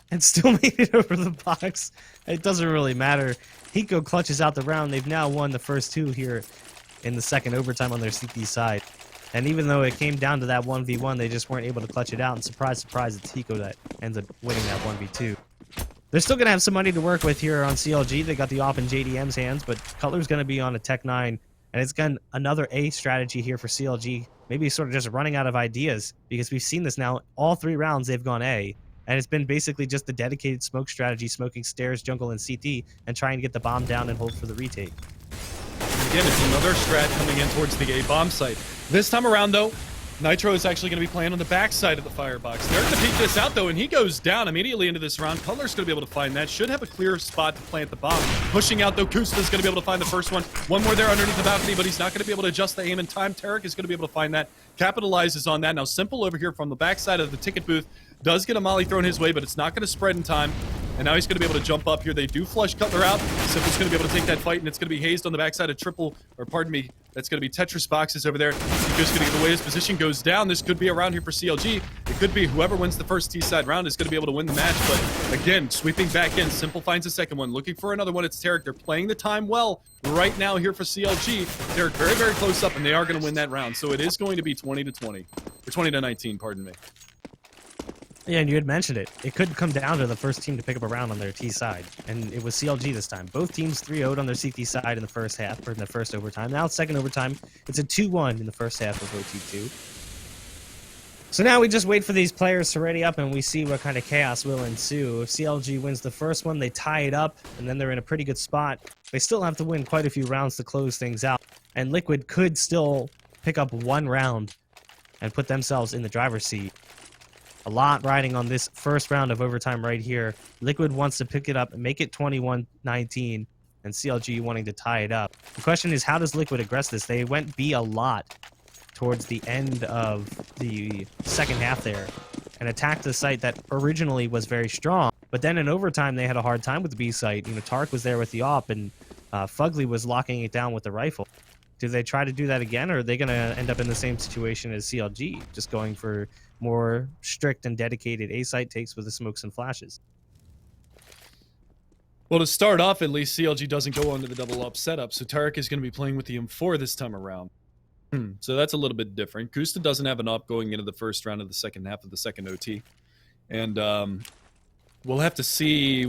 and still made it over the box. It doesn't really matter. Hiko clutches out the round. They've now won the first two here in the second overtime on their CT side. And even though it came down to that 1v1, they just weren't able to clutch it out. And surprise, surprise, it's Hiko that ends up winning that 1v2. They're still going to have some money to work with here on CLG. They got the op in JDM's hands, but Cutler's going to be on a Tech 9. And it's got another A strategy here for CLG. Maybe sort of just running out of ideas, because we've seen this now. All 3 rounds, they've gone A. And it's been basically just the dedicated smoke strategy, smoking stairs, jungle, and CT, and trying to get the bomb down and hold for the retake. Again, it's another strat coming in towards the A bomb site. This time around, though, Nitro is actually going to be playing on the backside of the firebox. They're going to peek this out, though, and he goes down immediately into this round. Cutler's going to be able to find that. Should have a clear spot to plant the bomb. Pushing out, though, Kusta's going to be able to find the first one. One more there underneath the balcony, but he's not going to be able to adjust the aim in time. Tarek is going to be able to find that. Capitalizes on that. Now, Simple over here from the backside of the ticket booth does get a molly thrown his way, but it's not going to spread in time. And now he's going to be able to jump up here. They do flush Cutler out. Simple's going to be able to take that fight, and it's going to be hazed on the backside of that's going to be Tetris boxes over there. He's going to get away. His position goes down. This could be a round here for CLG. It could be whoever wins the first T-side round is going to be able to win the match. But again, sweeping back in. Simple finds a second one. Looking for another one. It's Tarek. They're playing the time well right now here for CLG. They're very, very close up, and they are going to win that round. So it is going to be 20-20. Or 20-19, pardon me. Yeah, and you had mentioned it. It could come down to the first team to pick up a round on their T side, and it was CLG this time. Both teams 3-0'd on their CT side in the first half, or in the first overtime. Now, second overtime, it's a 2-1 in the first half of OT2. So now we just wait for these players to ready up, and we see what kind of chaos will ensue. If CLG wins the first one, they tie it up, and then they're in a pretty good spot. They still have to win quite a few rounds to close things out, and Liquid could still pick up one round and put themselves in the driver's seat. A lot riding on this first round of overtime right here. Liquid wants to pick it up and make it 21-19, and CLG wanting to tie it up. The question is, how does Liquid aggress this? They went B a lot towards the end of the second half there and attacked the site that originally was very strong. But then in overtime, they had a hard time with the B site. You know, Tark was there with the op, and Fugly was locking it down with the rifle. Do they try to do that again, or are they going to end up in the same situation as CLG, just going for more strict and dedicated A-site takes with the smokes and flashes? Well, to start off, at least, CLG doesn't go onto the double up setup, so Tarek is going to be playing with the M4 this time around. So that's a little bit different. Kusta doesn't have an op going into the first round of the second half of the second OT. And we'll have to see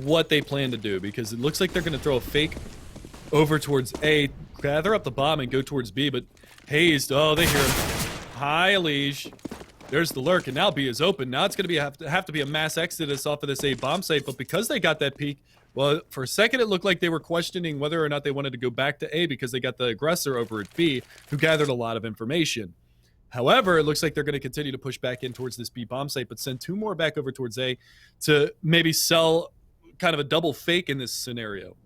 what they plan to do, because it looks like they're going to throw a fake over towards A, gather up the bomb, and go towards B, but hazed. Oh, they hear him. Hi, Liege. There's the lurk, and now B is open. Now it's going to have to be a mass exodus off of this A bomb site, but because they got that peek, well, for a second it looked like they were questioning whether or not they wanted to go back to A because they got the aggressor over at B, who gathered a lot of information. However, it looks like they're going to continue to push back in towards this B bomb site, but send 2 more back over towards A to maybe sell kind of a double fake in this scenario.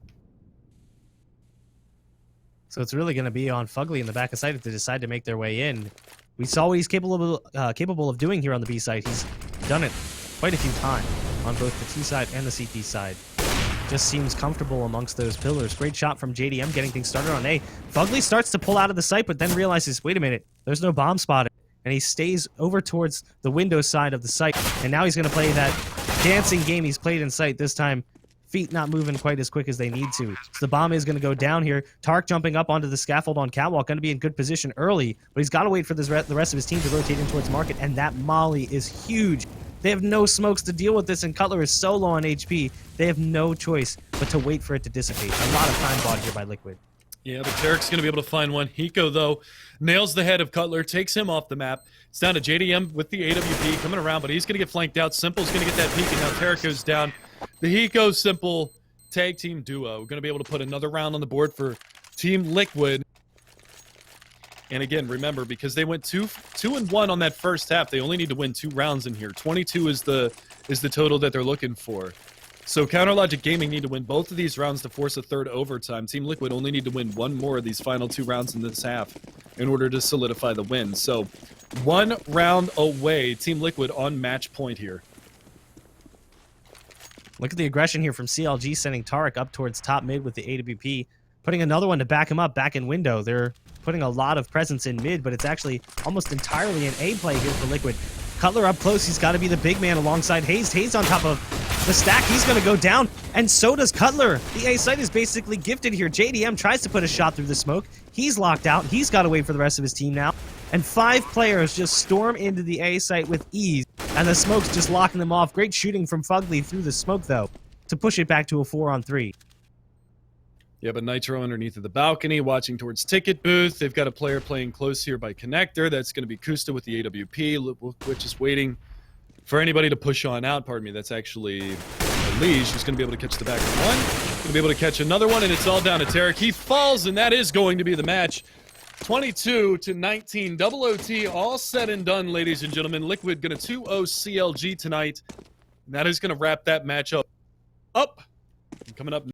So it's really going to be on Fugly in the back of site if they decide to make their way in. We saw what he's capable of doing here on the B side. He's done it quite a few times on both the T side and the CT side. Just seems comfortable amongst those pillars. Great shot from JDM getting things started on A. Fugly starts to pull out of the site, but then realizes, wait a minute, there's no bomb spotted. And he stays over towards the window side of the site. And now he's going to play that dancing game he's played in sight. This time, feet not moving quite as quick as they need to. So the bomb is going to go down here. Tark jumping up onto the scaffold on catwalk, going to be in good position early, but he's got to wait for the rest of his team to rotate in towards market, and that molly is huge. They have no smokes to deal with this, and Cutler is so low on HP, they have no choice but to wait for it to dissipate. A lot of time bought here by Liquid. Yeah, but Tarek's going to be able to find one. Hiko, though, nails the head of Cutler, takes him off the map. It's down to JDM with the AWP coming around, but he's going to get flanked out. Simple's going to get that peek, and now Tarek goes down. The Hiko Simple tag team duo going to be able to put another round on the board for Team Liquid. And again, remember, because they went 2-1 on that first half, they only need to win 2 rounds in here. 22 is the total that they're looking for. So CounterLogic Gaming need to win both of these rounds to force a third overtime. Team Liquid only need to win 1 more of these final 2 rounds in this half in order to solidify the win. So 1 round away, Team Liquid on match point here. Look at the aggression here from CLG, sending Tarek up towards top mid with the AWP, putting another one to back him up back in window. They're putting a lot of presence in mid, but it's actually almost entirely an A play here for Liquid. Cutler up close. He's got to be the big man alongside Hayes. Hayes on top of the stack. He's going to go down, and so does Cutler. The A site is basically gifted here. JDM tries to put a shot through the smoke. He's locked out. He's got to wait for the rest of his team now. And 5 players just storm into the A site with ease, and the smoke's just locking them off. Great shooting from Fugly through the smoke, though, to push it back to a 4-on-3. Yeah, but Nitro underneath of the balcony, watching towards ticket booth. They've got a player playing close here by connector. That's going to be Kusta with the AWP, which is waiting for anybody to push on out. Pardon me, that's actually Lige, who's going to be able to catch the back of one. Going to be able to catch another one, and it's all down to Tarek. He falls, and that is going to be the match. 22-19, double OT, all said and done, ladies and gentlemen. Liquid going to 2-0 CLG tonight. And that is going to wrap that match up. Coming up.